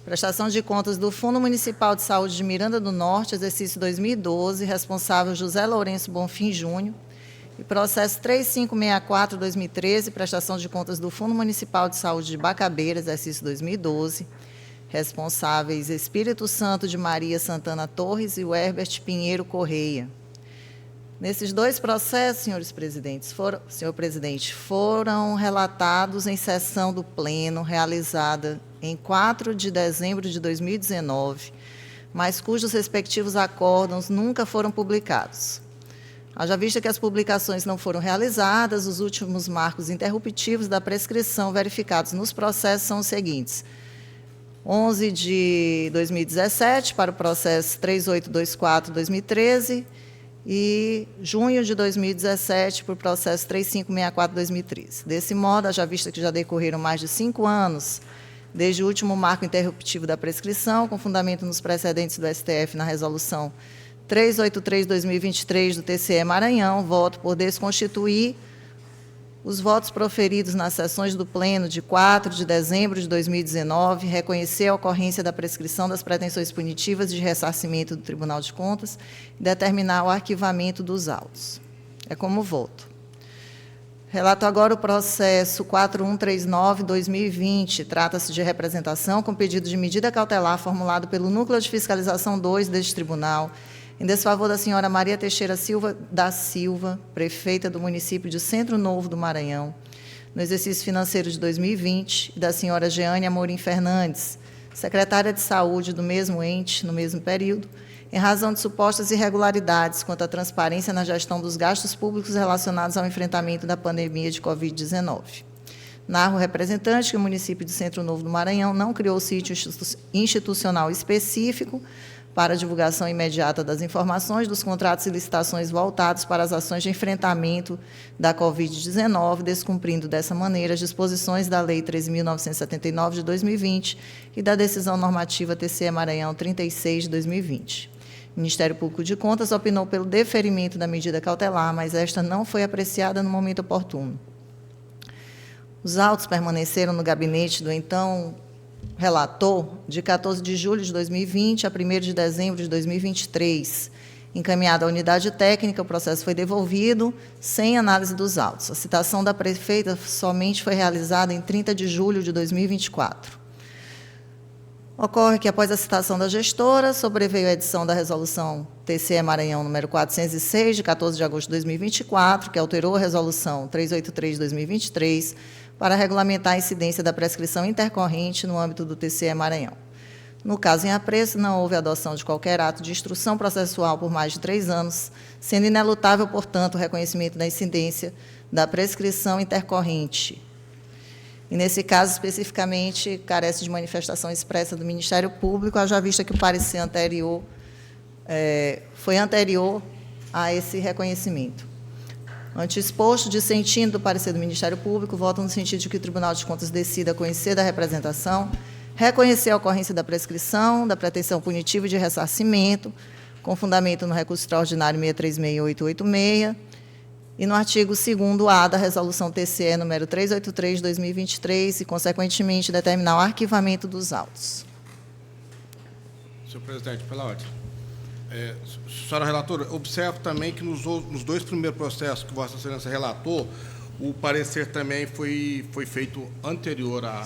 Speaker 3: prestação de contas do Fundo Municipal de Saúde de Miranda do Norte, exercício 2012, responsável José Lourenço Bonfim Júnior, e processo 3564/2013, prestação de contas do Fundo Municipal de Saúde de Bacabeira, exercício 2012, responsáveis Espírito Santo de Maria Santana Torres e o Herbert Pinheiro Correia. Nesses dois processos, senhor presidente, foram relatados em sessão do Pleno, realizada em 4 de dezembro de 2019, mas cujos respectivos acórdãos nunca foram publicados. Haja vista que as publicações não foram realizadas, os últimos marcos interruptivos da prescrição verificados nos processos são os seguintes: 11 de 2017 para o processo 3824-2013 e junho de 2017 para o processo 3564-2013. Desse modo, haja vista que já decorreram mais de 5 anos desde o último marco interruptivo da prescrição, com fundamento nos precedentes do STF na resolução 383/2023 do TCE Maranhão, voto por desconstituir os votos proferidos nas sessões do Pleno de 4 de dezembro de 2019, reconhecer a ocorrência da prescrição das pretensões punitivas de ressarcimento do Tribunal de Contas e determinar o arquivamento dos autos. É como voto. Relato agora o processo 4139/2020. Trata-se de representação com pedido de medida cautelar formulado pelo Núcleo de Fiscalização 2 deste tribunal, em desfavor da senhora Maria Teixeira Silva da Silva, prefeita do município de Centro Novo do Maranhão, no exercício financeiro de 2020, e da senhora Jeane Amorim Fernandes, secretária de Saúde do mesmo ente, no mesmo período, em razão de supostas irregularidades quanto à transparência na gestão dos gastos públicos relacionados ao enfrentamento da pandemia de Covid-19. Narra o representante que o município de Centro Novo do Maranhão não criou sítio institucional específico para a divulgação imediata das informações dos contratos e licitações voltados para as ações de enfrentamento da Covid-19, descumprindo dessa maneira as disposições da Lei 13.979 de 2020 e da Decisão Normativa TCE Maranhão 36 de 2020. O Ministério Público de Contas opinou pelo deferimento da medida cautelar, mas esta não foi apreciada no momento oportuno. Os autos permaneceram no gabinete do então relator de 14 de julho de 2020 a 1º de dezembro de 2023. Encaminhado à unidade técnica, o processo foi devolvido sem análise dos autos. A citação da prefeita somente foi realizada em 30 de julho de 2024. Ocorre que, após a citação da gestora, sobreveio a edição da Resolução TCE Maranhão número 406, de 14 de agosto de 2024, que alterou a Resolução 383 de 2023, para regulamentar a incidência da prescrição intercorrente no âmbito do TCE Maranhão. No caso em apreço, não houve adoção de qualquer ato de instrução processual por mais de 3 anos, sendo inelutável, portanto, o reconhecimento da incidência da prescrição intercorrente. E, nesse caso, especificamente, carece de manifestação expressa do Ministério Público, haja vista que o parecer anterior foi anterior a esse reconhecimento. Ante exposto, dissentindo do parecer do Ministério Público, voto no sentido de que o Tribunal de Contas decida conhecer da representação, reconhecer a ocorrência da prescrição, da pretensão punitiva e de ressarcimento, com fundamento no recurso extraordinário 636886, e no artigo 2º-A da Resolução TCE número 383 de 2023 e, consequentemente, determinar o arquivamento dos autos.
Speaker 8: Senhor presidente, pela ordem. Senhora relatora, observo também que nos 2 primeiros processos que Vossa Excelência relatou, o parecer também foi feito anterior à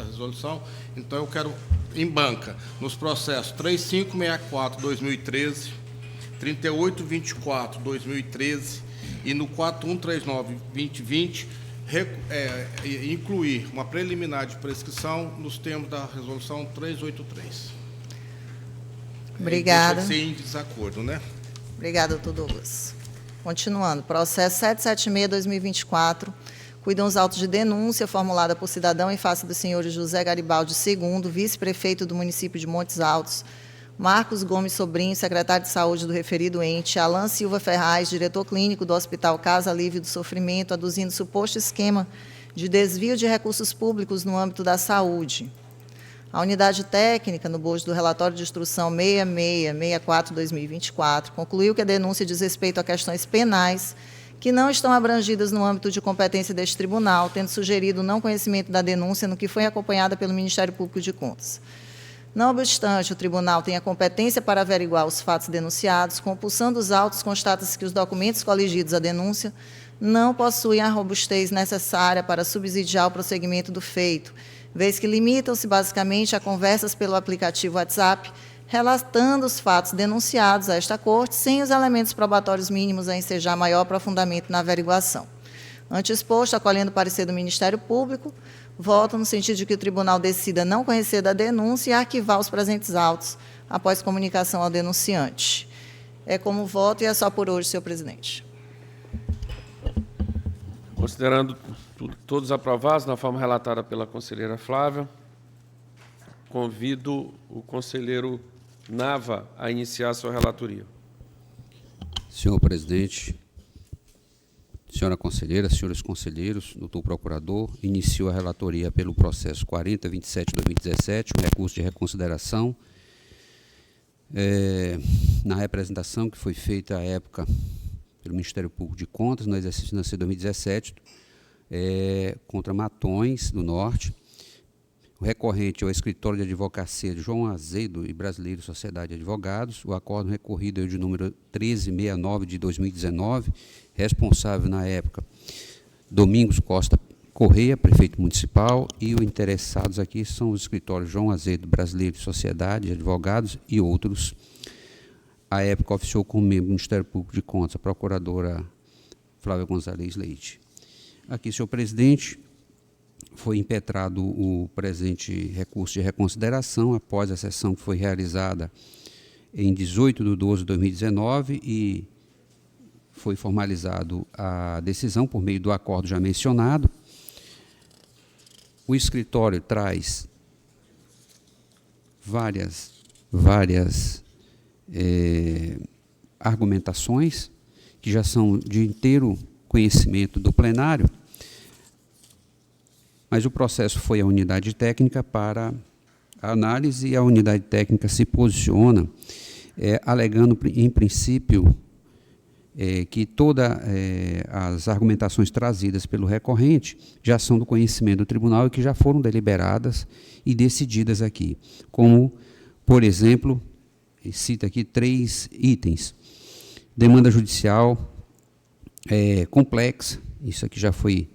Speaker 8: resolução. Então, eu quero, em banca, nos processos 3564/2013, 3824/2013, e no 4139/2020, incluir uma preliminar de prescrição nos termos da Resolução 383.
Speaker 3: Obrigada.
Speaker 8: Sem desacordo, né?
Speaker 3: Obrigada, doutor Douglas. Continuando, processo 776/2024, cuidam os autos de denúncia formulada por cidadão em face do senhor José Garibaldi II, vice-prefeito do município de Montes Altos, Marcos Gomes Sobrinho, secretário de Saúde do referido ente, Alan Silva Ferraz, diretor clínico do Hospital Casa Alívio do Sofrimento, aduzindo suposto esquema de desvio de recursos públicos no âmbito da saúde. A unidade técnica, no bojo do relatório de instrução 6664/2024, concluiu que a denúncia diz respeito a questões penais que não estão abrangidas no âmbito de competência deste tribunal, tendo sugerido o não conhecimento da denúncia, no que foi acompanhada pelo Ministério Público de Contas. Não obstante, o tribunal tem a competência para averiguar os fatos denunciados, compulsando os autos, constata-se que os documentos coligidos à denúncia não possuem a robustez necessária para subsidiar o prosseguimento do feito, vez que limitam-se basicamente a conversas pelo aplicativo WhatsApp, relatando os fatos denunciados a esta Corte, sem os elementos probatórios mínimos a ensejar maior aprofundamento na averiguação. Ante exposto, acolhendo o parecer do Ministério Público, voto no sentido de que o tribunal decida não conhecer da denúncia e arquivar os presentes autos, após comunicação ao denunciante. É como voto e é só por hoje, senhor presidente.
Speaker 1: Considerando todos aprovados na forma relatada pela conselheira Flávia, convido o conselheiro Nava a iniciar a sua relatoria.
Speaker 13: Senhor presidente, senhora conselheira, senhores conselheiros, doutor procurador, inicio a relatoria pelo processo 4027/2017, um recurso de reconsideração, na representação que foi feita à época pelo Ministério Público de Contas, no exercício financeiro 2017, contra Matões do Norte. O recorrente é o escritório de advocacia de João Azedo e Brasileiro Sociedade de Advogados. O acordo recorrido é o de número 1369 de 2019, responsável na época Domingos Costa Correia, prefeito municipal, e os interessados aqui são os escritórios João Azedo Brasileiro Sociedade de Advogados e outros. À época oficiou como membro do Ministério Público de Contas a procuradora Flávia Gonzalez Leite. Aqui, senhor presidente, foi impetrado o presente recurso de reconsideração após a sessão que foi realizada em 18/12/2019 e foi formalizado a decisão por meio do acordo já mencionado. O escritório traz várias argumentações que já são de inteiro conhecimento do plenário, mas o processo foi à unidade técnica para a análise e a unidade técnica se posiciona alegando, em princípio, que todas as argumentações trazidas pelo recorrente já são do conhecimento do tribunal e que já foram deliberadas e decididas aqui, como, por exemplo, cita aqui 3 itens: demanda judicial complexa, isso aqui já foi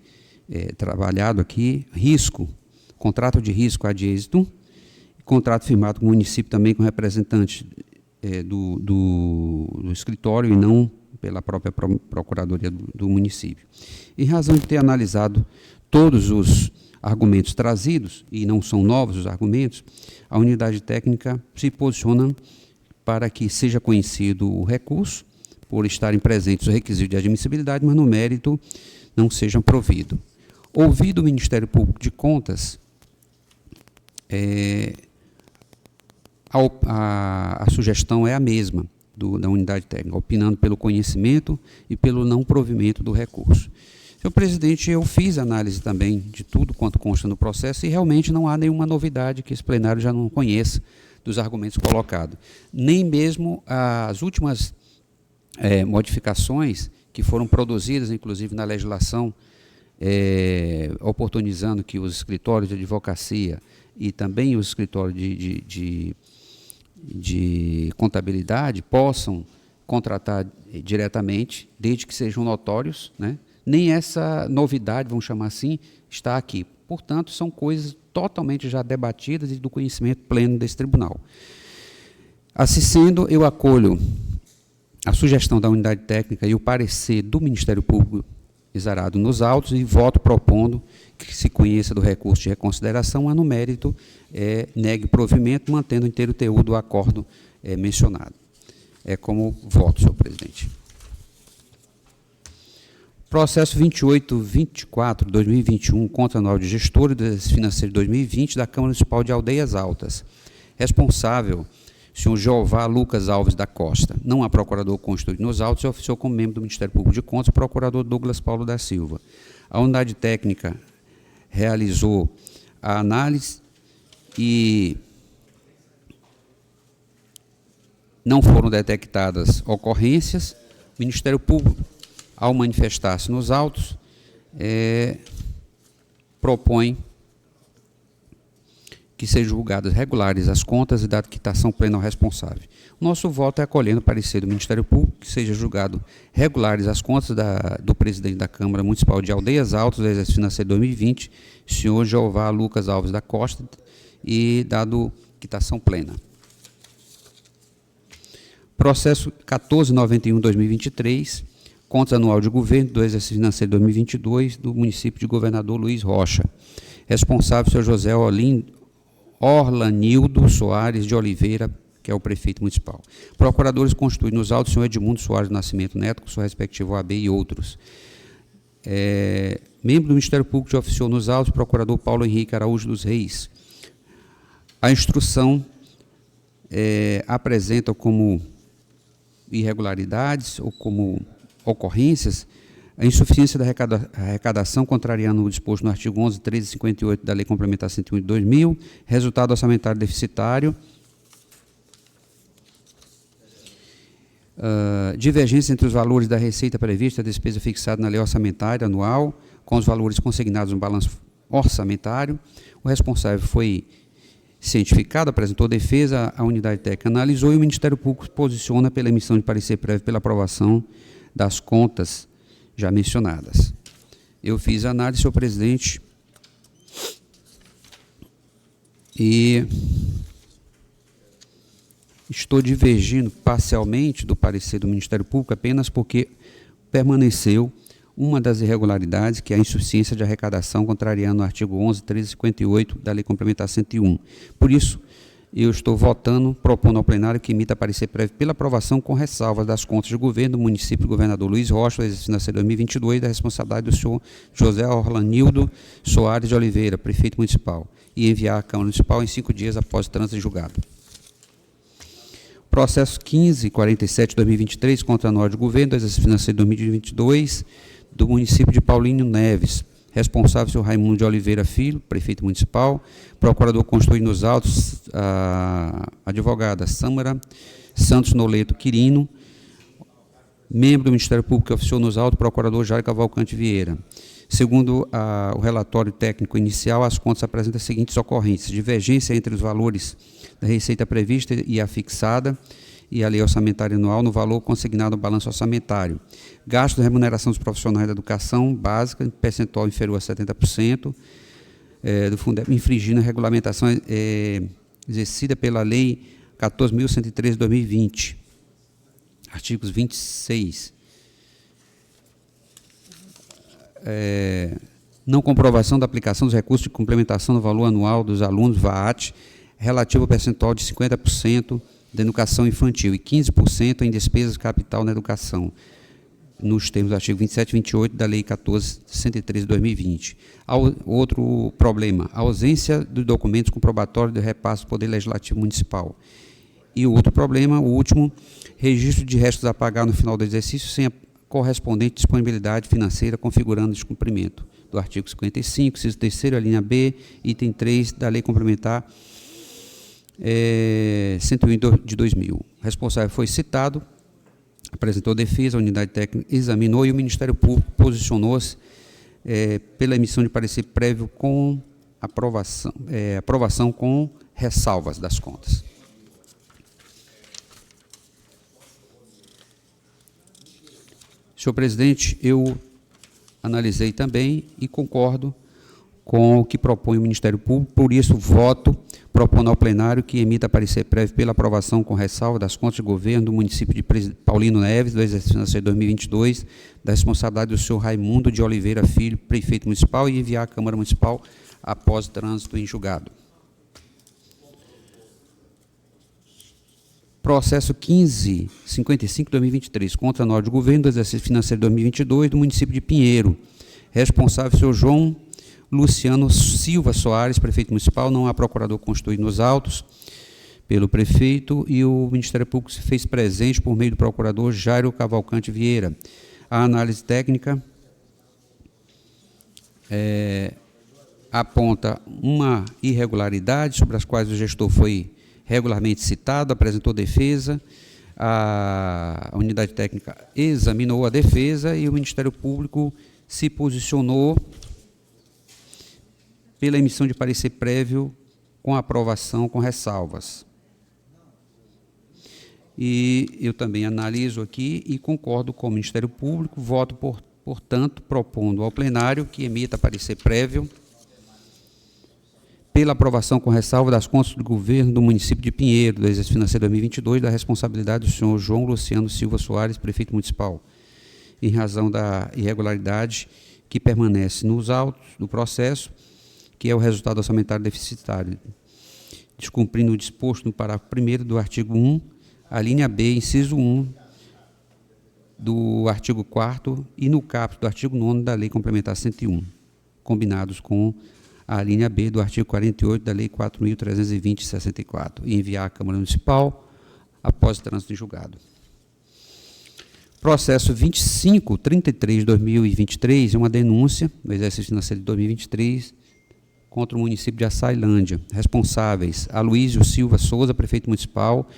Speaker 13: trabalhado aqui, risco, contrato de risco ad êxito, contrato firmado com o município também com representante do escritório e não pela própria procuradoria do município. Em razão de ter analisado todos os argumentos trazidos, e não são novos os argumentos, a unidade técnica se posiciona para que seja conhecido o recurso, por estarem presentes os requisitos de admissibilidade, mas no mérito não sejam providos. Ouvido o Ministério Público de Contas, a sugestão é a mesma da unidade técnica, opinando pelo conhecimento e pelo não provimento do recurso. Senhor presidente, eu fiz análise também de tudo quanto consta no processo e realmente não há nenhuma novidade que esse plenário já não conheça dos argumentos colocados. Nem mesmo as últimas modificações que foram produzidas, inclusive na legislação, oportunizando que os escritórios de advocacia e também os escritórios de contabilidade possam contratar diretamente, desde que sejam notórios, né? Nem essa novidade, vamos chamar assim, está aqui. Portanto, são coisas totalmente já debatidas e do conhecimento pleno desse tribunal. Assim sendo, eu acolho a sugestão da unidade técnica e o parecer do Ministério Público exarado nos autos e voto propondo que se conheça do recurso de reconsideração, mas no mérito negue provimento, mantendo o inteiro teor do acordo mencionado. É como voto, senhor presidente. Processo 2824/2021 contra anual de gestor do exercício financeiro de 2020 da Câmara Municipal de Aldeias Altas. Responsável, senhor Jeová Lucas Alves da Costa. Não há procurador constituído nos autos e oficiou como membro do Ministério Público de Contas o procurador Douglas Paulo da Silva. A unidade técnica realizou a análise e não foram detectadas ocorrências. O Ministério Público, ao manifestar-se nos autos, propõe que sejam julgadas regulares as contas e dada quitação plena ao responsável. O nosso voto é acolhendo o parecer do Ministério Público que seja julgado regulares as contas do presidente da Câmara Municipal de Aldeias Altas do exercício financeiro 2020, senhor Jeová Lucas Alves da Costa, e dado quitação plena. Processo 1491/2023, contas anual de governo do exercício financeiro 2022 do município de Governador Luiz Rocha. Responsável, senhor José Orlanildo Soares de Oliveira que é o prefeito municipal. Procuradores constituídos nos autos, o senhor Edmundo Soares do Nascimento Neto, com sua respectiva OAB e outros. Membro do Ministério Público que oficiou nos autos, procurador Paulo Henrique Araújo dos Reis. A instrução apresenta como irregularidades ou como ocorrências a insuficiência da arrecadação, contrariando o disposto no artigo 11, 13 e 58 da Lei Complementar 101 de 2000, resultado orçamentário deficitário, divergência entre os valores da receita prevista e da despesa fixada na lei orçamentária anual, com os valores consignados no balanço orçamentário. O responsável foi cientificado, apresentou defesa, a unidade técnica analisou e o Ministério Público se posiciona pela emissão de parecer prévio pela aprovação das contas já mencionadas. Eu fiz a análise, senhor presidente, e estou divergindo parcialmente do parecer do Ministério Público apenas porque permaneceu uma das irregularidades, que é a insuficiência de arrecadação, contrariando o artigo 11, 13 e 58 da Lei Complementar 101. Por isso, eu estou propondo ao plenário que emita parecer prévio pela aprovação com ressalvas das contas do governo do município do governador Luiz Rocha, do exercício financeiro 2022, da responsabilidade do senhor José Orlanildo Soares de Oliveira, prefeito municipal, e enviar à Câmara Municipal em 5 dias após o trânsito em julgado. Processo 1547-2023, contra a nota de governo do exercício financeiro 2022, do município de Paulino Neves. Responsável, senhor Raimundo de Oliveira Filho, prefeito municipal. Procurador constituído nos autos, a advogada Sâmara Santos Noleto Quirino. Membro do Ministério Público que oficiou nos autos, procurador Jair Cavalcante Vieira. Segundo o relatório técnico inicial, as contas apresentam as seguintes ocorrências: divergência entre os valores da receita prevista e a fixada e a lei orçamentária anual no valor consignado no balanço orçamentário. Gasto de remuneração dos profissionais da educação básica, em percentual inferior a 70%, do fundo, infringindo a regulamentação exercida pela Lei 14.113 de 2020, artigos 26. Não comprovação da aplicação dos recursos de complementação do valor anual dos alunos VAAT, relativo ao percentual de 50% da educação infantil e 15% em despesas de capital na educação, nos termos do artigo 27 e 28 da Lei 14.113 de 2020. Outro problema, a ausência dos documentos comprobatórios do repasse do Poder Legislativo Municipal. E o outro problema, o último, registro de restos a pagar no final do exercício sem a correspondente disponibilidade financeira, configurando descumprimento do artigo 55, inciso 3º, a linha B, item 3 da Lei Complementar 101 de 2000. O responsável foi citado, apresentou defesa, a unidade técnica examinou e o Ministério Público posicionou-se pela emissão de parecer prévio com aprovação com ressalvas das contas. Senhor presidente, eu analisei também e concordo com o que propõe o Ministério Público, por isso voto propondo ao plenário que emita parecer prévio pela aprovação com ressalva das contas de governo do município de Paulino Neves, do exercício financeiro 2022, da responsabilidade do senhor Raimundo de Oliveira Filho, prefeito municipal, e enviar à Câmara Municipal após trânsito em julgado. Processo 1555-2023, contra a nota de governo do exercício financeiro 2022 do município de Pinheiro. Responsável, senhor João Luciano Silva Soares, prefeito municipal. Não há procurador constituído nos autos pelo prefeito e o Ministério Público se fez presente por meio do procurador Jairo Cavalcante Vieira. A análise técnica aponta uma irregularidade sobre as quais o gestor foi regularmente citado, apresentou defesa, a unidade técnica examinou a defesa e o Ministério Público se posicionou pela emissão de parecer prévio com aprovação com ressalvas. E eu também analiso aqui e concordo com o Ministério Público, voto, portanto, propondo ao plenário que emita parecer prévio pela aprovação com ressalva das contas do governo do município de Pinheiro, do exercício financeiro 2022, da responsabilidade do senhor João Luciano Silva Soares, prefeito municipal, em razão da irregularidade que permanece nos autos do processo, que é o resultado orçamentário deficitário. descumprindo o disposto no parágrafo 1º do artigo 1, a linha B, inciso 1, do artigo 4º e no caput do artigo 9º da Lei Complementar 101, combinados com a linha B do artigo 48 da Lei 4.320/64, e enviar à Câmara Municipal após o trânsito em julgado. Processo 2533/2023 é uma denúncia do exercício financeiro de 2023 contra o município de Açailândia. Responsáveis: Aloísio Silva Souza, prefeito municipal;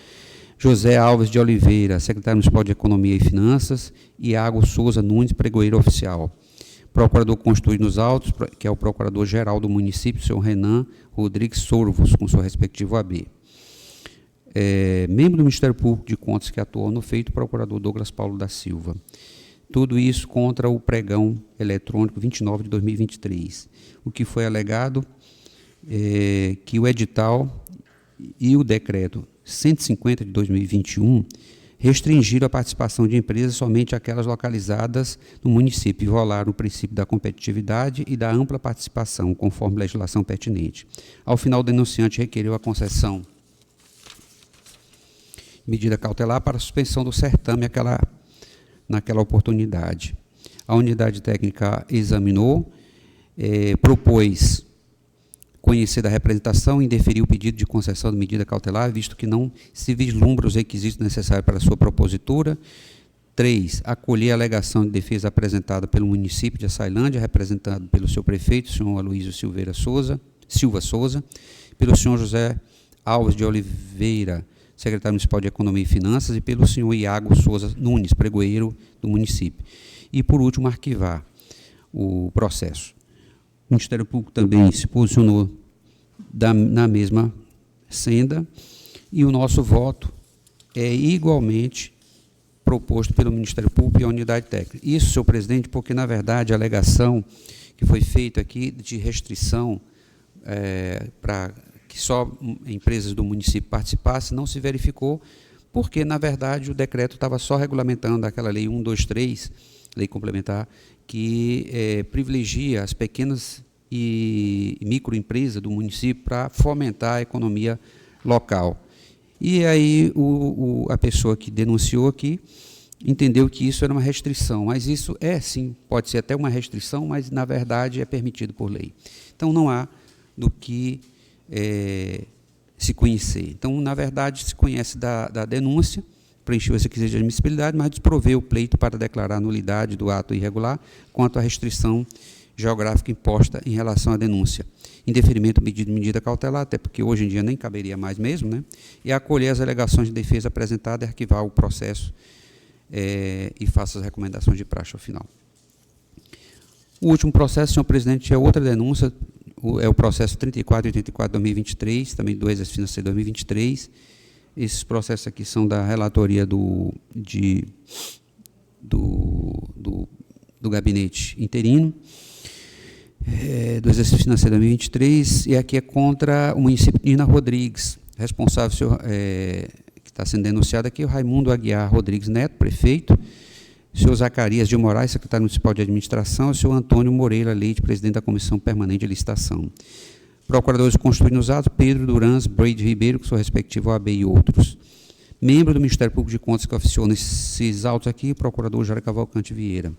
Speaker 13: José Alves de Oliveira, secretário municipal de Economia e Finanças; e Iago Souza Nunes, pregoeiro oficial. Procurador constituído nos autos, que é o procurador-geral do município, senhor Renan Rodrigues Sorvos, com seu respectivo AB. Membro do Ministério Público de Contas que atuou no feito, procurador Douglas Paulo da Silva. Tudo isso contra o pregão eletrônico 29 de 2023. O que foi alegado é que o edital e o decreto 150 de 2021 restringiram a participação de empresas somente àquelas localizadas no município e violaram o princípio da competitividade e da ampla participação, conforme legislação pertinente. Ao final, o denunciante requereu a concessão medida cautelar para a suspensão do certame naquela oportunidade. A unidade técnica examinou, propôs conhecer da representação e indeferir o pedido de concessão de medida cautelar, visto que não se vislumbra os requisitos necessários para a sua propositura. 3. Acolher a alegação de defesa apresentada pelo município de Açailândia, representado pelo seu prefeito, senhor Aloísio Silva Souza, pelo senhor José Alves de Oliveira, secretário municipal de Economia e Finanças, e pelo senhor Iago Souza Nunes, pregoeiro do município. E, por último, arquivar o processo. O Ministério Público também se posicionou na mesma senda, e o nosso voto é igualmente proposto pelo Ministério Público e a unidade técnica. Isso, senhor presidente, porque, na verdade, a alegação que foi feita aqui de restrição para que só empresas do município participassem não se verificou, porque, na verdade, o decreto estava só regulamentando aquela Lei 123, Lei Complementar, que privilegia as pequenas e microempresas do município para fomentar a economia local. E aí a pessoa que denunciou aqui entendeu que isso era uma restrição, mas isso sim, pode ser até uma restrição, mas, na verdade, é permitido por lei. Então, não há do que se conhecer. Então, na verdade, se conhece da denúncia, preencheu esse requisito de admissibilidade, mas desproveu o pleito para declarar a nulidade do ato irregular quanto à restrição geográfica imposta em relação à denúncia. Indeferimento pedido de medida cautelar, até porque hoje em dia nem caberia mais mesmo, né? E acolher as alegações de defesa apresentadas e arquivar o processo e faça as recomendações de praxe ao final. O último processo, senhor presidente, é outra denúncia, é o processo 3484/2023, também do exercício financeiro 2023. Esses processos aqui são da relatoria do gabinete interino, do exercício financeiro 2023, e aqui é contra o município de Nina Rodrigues. Responsável, senhor, que está sendo denunciado aqui, o Raimundo Aguiar Rodrigues Neto, prefeito, o senhor Zacarias de Moraes, secretário municipal de administração, e o senhor Antônio Moreira Leite, presidente da Comissão Permanente de Licitação. Procuradores constituídos nos atos, Pedro Durans, Brade Ribeiro, com seu respectivo AB e outros. Membro do Ministério Público de Contas que oficiou nesses autos aqui, o procurador Jair Cavalcante Vieira.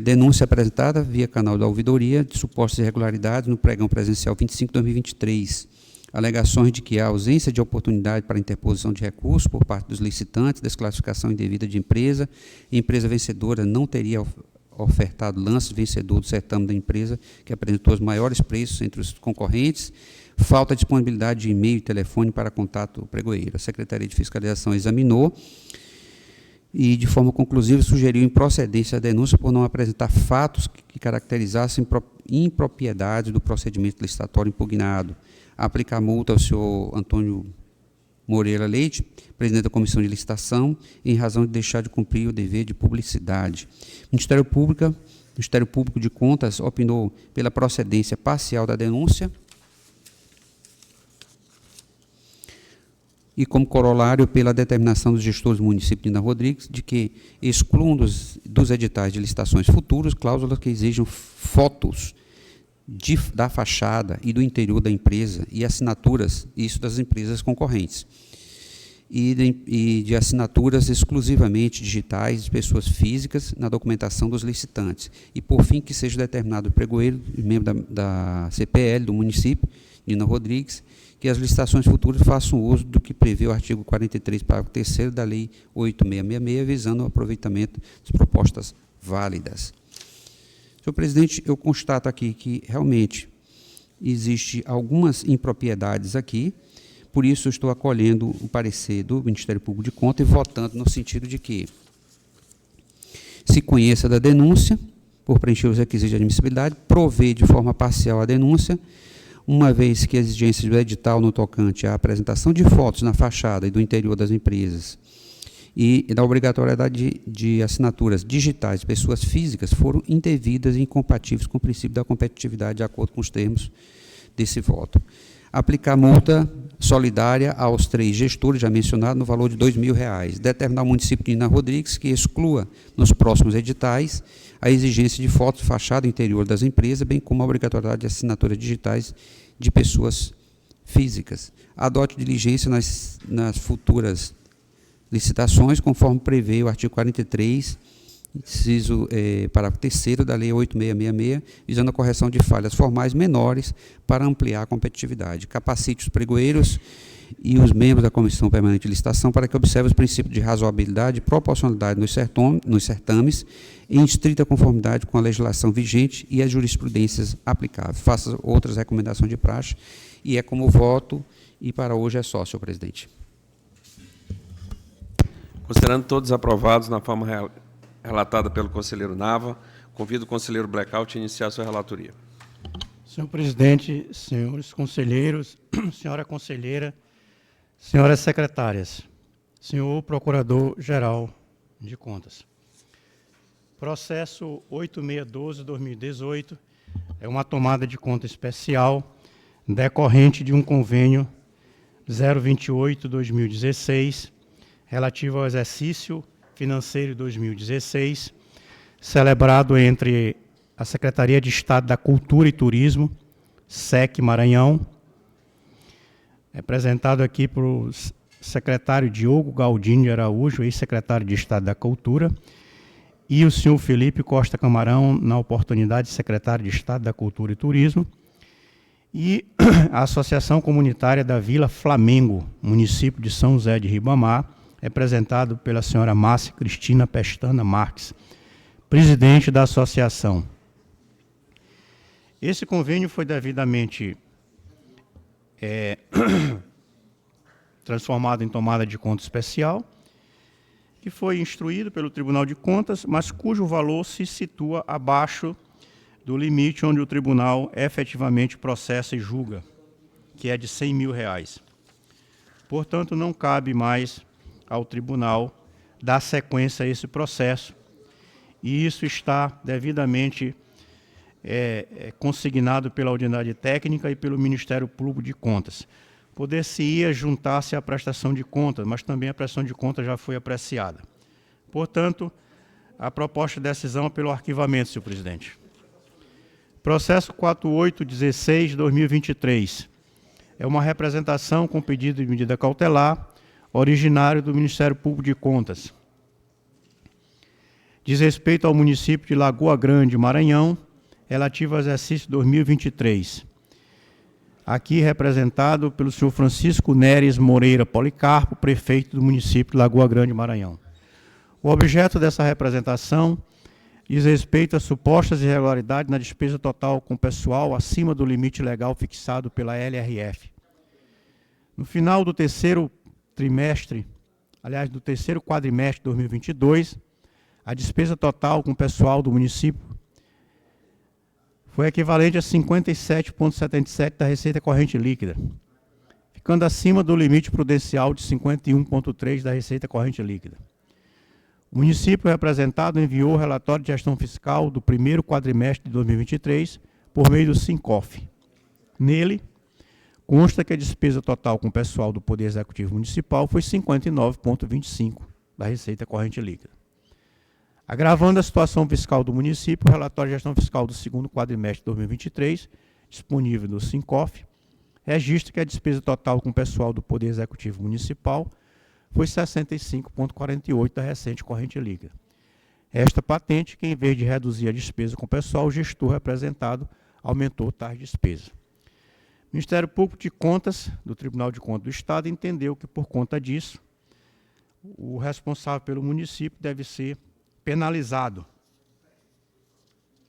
Speaker 13: Denúncia apresentada via canal da ouvidoria de supostas irregularidades no pregão presencial 25/2023. Alegações de que há ausência de oportunidade para interposição de recurso por parte dos licitantes, desclassificação indevida de empresa, empresa vencedora não teria ofertado lance vencedor do certame da empresa que apresentou os maiores preços entre os concorrentes, falta de disponibilidade de e-mail e telefone para contato pregoeiro. A Secretaria de Fiscalização examinou e, de forma conclusiva, sugeriu improcedência da denúncia por não apresentar fatos que caracterizassem impropriedades do procedimento licitatório impugnado. Aplicar multa ao senhor Antônio Moreira Leite, presidente da Comissão de Licitação, em razão de deixar de cumprir o dever de publicidade. Ministério Público de Contas opinou pela procedência parcial da denúncia e, como corolário, pela determinação dos gestores do município de Nina Rodrigues de que excluam dos editais de licitações futuros cláusulas que exijam fotos da fachada e do interior da empresa e assinaturas, isso das empresas concorrentes, e de assinaturas exclusivamente digitais de pessoas físicas na documentação dos licitantes. E, por fim, que seja determinado o pregoeiro, membro da CPL do município, Nina Rodrigues, que as licitações futuras façam uso do que prevê o artigo 43, parágrafo 3º da Lei 8666, visando o aproveitamento das propostas válidas. Senhor presidente, eu constato aqui que realmente existe algumas impropriedades aqui, por isso eu estou acolhendo o parecer do Ministério Público de Contas e votando no sentido de que se conheça da denúncia, por preencher os requisitos de admissibilidade, provê de forma parcial a denúncia, uma vez que as exigências do edital no tocante à apresentação de fotos na fachada e do interior das empresas e da obrigatoriedade de assinaturas digitais de pessoas físicas foram indevidas e incompatíveis com o princípio da competitividade, de acordo com os termos desse voto. Aplicar multa solidária aos 3 gestores, já mencionados, no valor de R$ 2.000. Determinar ao município de Nina Rodrigues que exclua, nos próximos editais, a exigência de fotos de fachada interior das empresas, bem como a obrigatoriedade de assinaturas digitais de pessoas físicas. Adote diligência nas futuras licitações, conforme prevê o artigo 43, inciso parágrafo 3º da Lei 8666, visando a correção de falhas formais menores para ampliar a competitividade. Capacite os pregoeiros e os membros da Comissão Permanente de Licitação para que observem os princípios de razoabilidade e proporcionalidade nos certames, em estrita conformidade com a legislação vigente e as jurisprudências aplicáveis. Faça outras recomendações de praxe, e é como voto, e para hoje é só, senhor presidente.
Speaker 1: Considerando todos aprovados na forma relatada pelo conselheiro Nava, convido o conselheiro Blackout a iniciar a sua relatoria.
Speaker 5: Senhor presidente, senhores conselheiros, senhora conselheira, senhoras secretárias, senhor procurador-geral de contas. Processo 8612-2018 é uma tomada de conta especial decorrente de um convênio 028-2016, relativo ao exercício financeiro 2016, celebrado entre a Secretaria de Estado da Cultura e Turismo, SEC Maranhão, representado aqui por secretário Diogo Galdino de Araújo, ex-secretário de Estado da Cultura, e o senhor Felipe Costa Camarão, na oportunidade, secretário de Estado da Cultura e Turismo, e a Associação Comunitária da Vila Flamengo, município de São José de Ribamar, representado pela senhora Márcia Cristina Pestana Marques, presidente da associação. Esse convênio foi devidamente transformado em tomada de conta especial, que foi instruído pelo Tribunal de Contas, mas cujo valor se situa abaixo do limite onde o tribunal efetivamente processa e julga, que é de R$ 100.000. Portanto, não cabe mais ao tribunal dar sequência a esse processo, e isso está devidamente consignado pela Unidade Técnica e pelo Ministério Público de Contas. Poder-se-ia juntar-se à prestação de contas, mas também a prestação de contas já foi apreciada. Portanto, a proposta de decisão é pelo arquivamento, senhor presidente. Processo 4816-2023 é uma representação com pedido de medida cautelar originário do Ministério Público de Contas. Diz respeito ao município de Lagoa Grande, Maranhão, relativo ao exercício 2023. Aqui representado pelo senhor Francisco Neres Moreira Policarpo, prefeito do município de Lagoa Grande, Maranhão. O objeto dessa representação diz respeito a supostas irregularidades na despesa total com pessoal acima do limite legal fixado pela LRF. No final do terceiro quadrimestre de 2022, a despesa total com pessoal do município foi equivalente a 57,77% da receita corrente líquida, ficando acima do limite prudencial de 51,3% da receita corrente líquida. O município representado enviou o relatório de gestão fiscal do primeiro quadrimestre de 2023 por meio do SINCOF. Nele, consta que a despesa total com pessoal do Poder Executivo Municipal foi 59,25% da receita corrente líquida. Agravando a situação fiscal do município, o relatório de gestão fiscal do segundo quadrimestre de 2023, disponível no SINCOF, registra que a despesa total com o pessoal do Poder Executivo Municipal foi 65,48 da recente corrente líquida. Esta patente que, em vez de reduzir a despesa com o pessoal, o gestor representado aumentou tais despesas. O Ministério Público de Contas do Tribunal de Contas do Estado entendeu que, por conta disso, o responsável pelo município deve ser penalizado.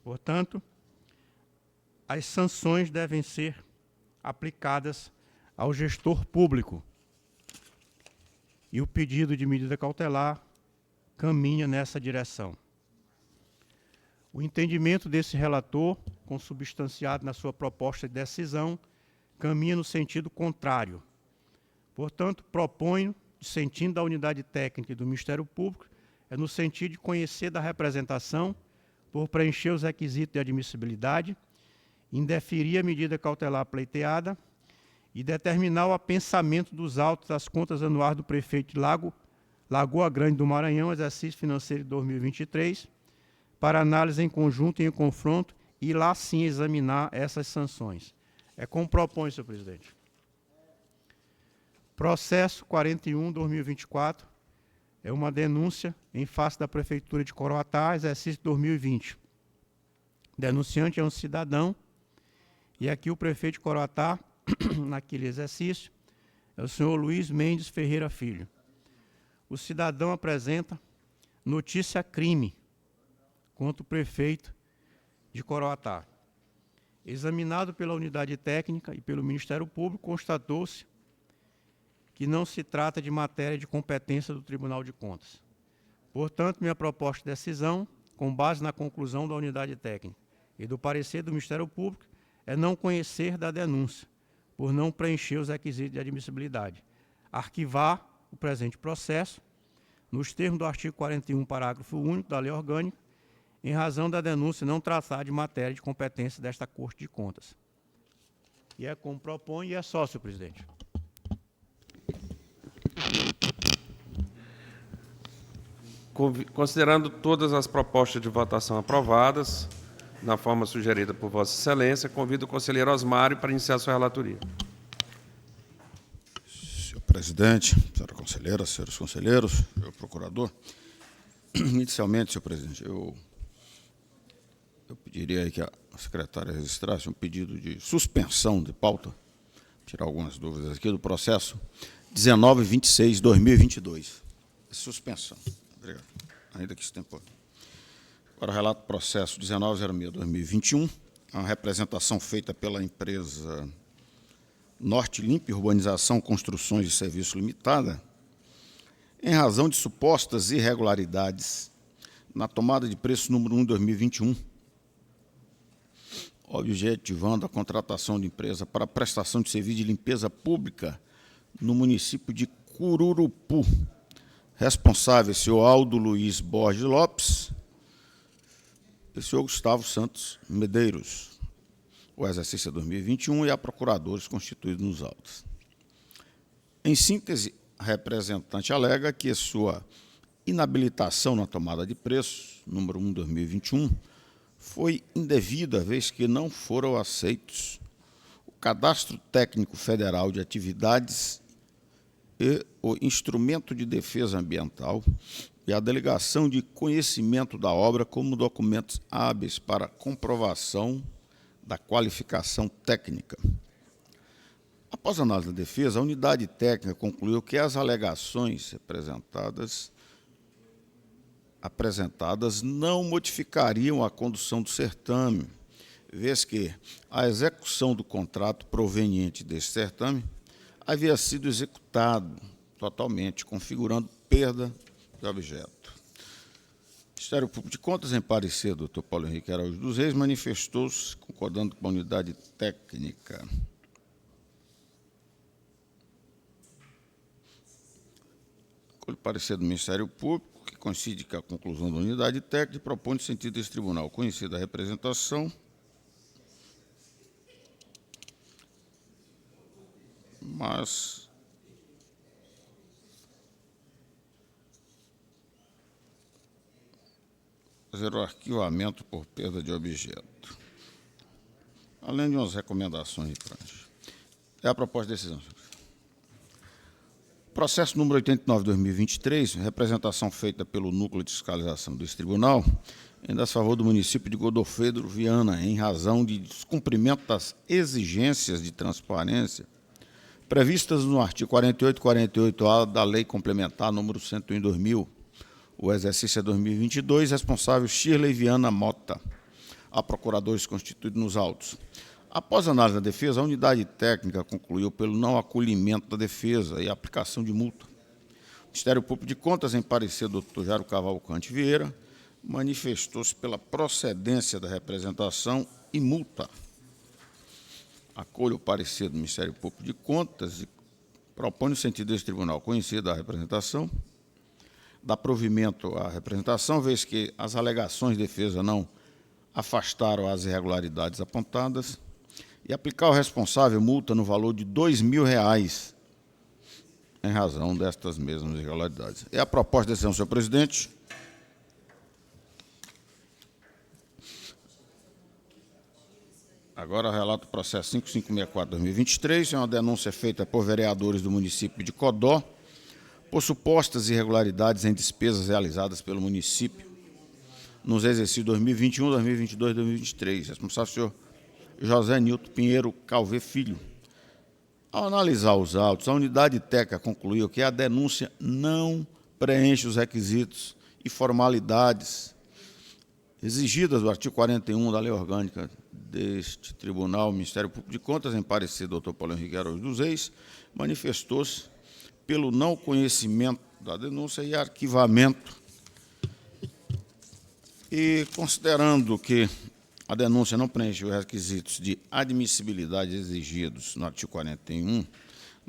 Speaker 5: Portanto, as sanções devem ser aplicadas ao gestor público. E o pedido de medida cautelar caminha nessa direção. O entendimento desse relator, consubstanciado na sua proposta de decisão, caminha no sentido contrário. Portanto, proponho, dissentindo da unidade técnica e do Ministério Público, no sentido de conhecer da representação por preencher os requisitos de admissibilidade, indeferir a medida cautelar pleiteada e determinar o apensamento dos autos das contas anuais do prefeito de Lagoa Grande do Maranhão, exercício financeiro de 2023, para análise em conjunto e em confronto, e lá sim examinar essas sanções. É como propõe, senhor presidente. Processo 41/2024 é uma denúncia em face da Prefeitura de Coroatá, exercício 2020. Denunciante é um cidadão, e aqui o prefeito de Coroatá, naquele exercício, é o senhor Luiz Mendes Ferreira Filho. O cidadão apresenta notícia-crime contra o prefeito de Coroatá. Examinado pela unidade técnica e pelo Ministério Público, constatou-se que não se trata de matéria de competência do Tribunal de Contas. Portanto, minha proposta de decisão, com base na conclusão da unidade técnica e do parecer do Ministério Público, é não conhecer da denúncia, por não preencher os requisitos de admissibilidade. Arquivar o presente processo, nos termos do artigo 41, parágrafo único da Lei Orgânica, em razão da denúncia não tratar de matéria de competência desta Corte de Contas. E é como propõe e é só, senhor presidente.
Speaker 1: Considerando todas as propostas de votação aprovadas, na forma sugerida por Vossa Excelência, convido o conselheiro Osmário para iniciar sua relatoria.
Speaker 6: Senhor presidente, senhora conselheira, senhores conselheiros, senhor procurador, inicialmente, senhor presidente, eu pediria aí que a secretária registrasse um pedido de suspensão de pauta, tirar algumas dúvidas aqui, do processo 1926/2022. Suspensão. Obrigado. Ainda que isso tempo. Agora, relato do processo 1906/2021, uma representação feita pela empresa Norte Limpa Urbanização, Construções e Serviços Limitada, em razão de supostas irregularidades na tomada de preço número 1 de 2021, objetivando a contratação de empresa para prestação de serviço de limpeza pública no município de Cururupu. Responsável, senhor Aldo Luiz Borges Lopes e o senhor Gustavo Santos Medeiros. O exercício é 2021 e há procuradores constituídos nos autos. Em síntese, a representante alega que sua inabilitação na tomada de preços, número 1 de 2021, foi indevida, vez que não foram aceitos o Cadastro Técnico Federal de Atividades e o Instrumento de Defesa Ambiental e a delegação de conhecimento da obra como documentos hábeis para comprovação da qualificação técnica. Após a análise da defesa, a unidade técnica concluiu que as alegações apresentadas não modificariam a condução do certame, vez que a execução do contrato proveniente desse certame havia sido executado totalmente, configurando perda de objeto. O Ministério Público de Contas, em parecer do Dr. Paulo Henrique Araújo dos Reis, manifestou-se concordando com a unidade técnica. Com o parecer do Ministério Público, que coincide com a conclusão da unidade técnica, propõe no sentido desse tribunal, conhecida a representação, mas fazer o arquivamento por perda de objeto, além de umas recomendações de trânsito. É a proposta de decisão, senhor. Processo número 89/2023, representação feita pelo Núcleo de Fiscalização desse tribunal, em desfavor do município de Godofredo Viana, em razão de descumprimento das exigências de transparência previstas no artigo 48 e 48A da Lei Complementar número 101/2000, o exercício é 2022, responsável Shirley Viana Mota, a procuradores constituídos nos autos. Após a análise da defesa, a unidade técnica concluiu pelo não acolhimento da defesa e aplicação de multa. O Ministério Público de Contas, em parecer do Dr. Jairo Cavalcante Vieira, manifestou-se pela procedência da representação e multa. Acolho o parecer do Ministério Público de Contas e propõe, no sentido desse tribunal, conhecer da representação, dar provimento à representação, vez que as alegações de defesa não afastaram as irregularidades apontadas, e aplicar ao responsável multa no valor de R$ 2.000 em razão destas mesmas irregularidades. É a proposta de decisão, senhor presidente. Agora relato o processo 5564/2023, é uma denúncia feita por vereadores do município de Codó por supostas irregularidades em despesas realizadas pelo município nos exercícios 2021, 2022 e 2023. Responsável, senhor José Nilton Pinheiro Calvé Filho. Ao analisar os autos, a unidade técnica concluiu que a denúncia não preenche os requisitos e formalidades exigidas do artigo 41 da Lei Orgânica deste Tribunal. O Ministério Público de Contas, em parecer do Dr. Paulo Henrique Araújo dos Reis, manifestou-se pelo não conhecimento da denúncia e arquivamento, e considerando que a denúncia não preenche os requisitos de admissibilidade exigidos no artigo 41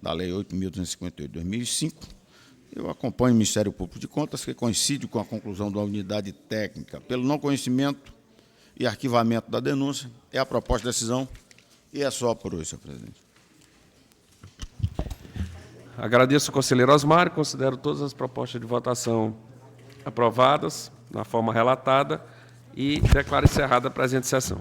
Speaker 6: da Lei 8.258 de 2005, eu acompanho o Ministério Público de Contas, que coincide com a conclusão da unidade técnica pelo não conhecimento e arquivamento da denúncia. É a proposta de decisão e é só por hoje, senhor presidente.
Speaker 1: Agradeço ao conselheiro Osmar e considero todas as propostas de votação aprovadas na forma relatada e declaro encerrada a presente sessão.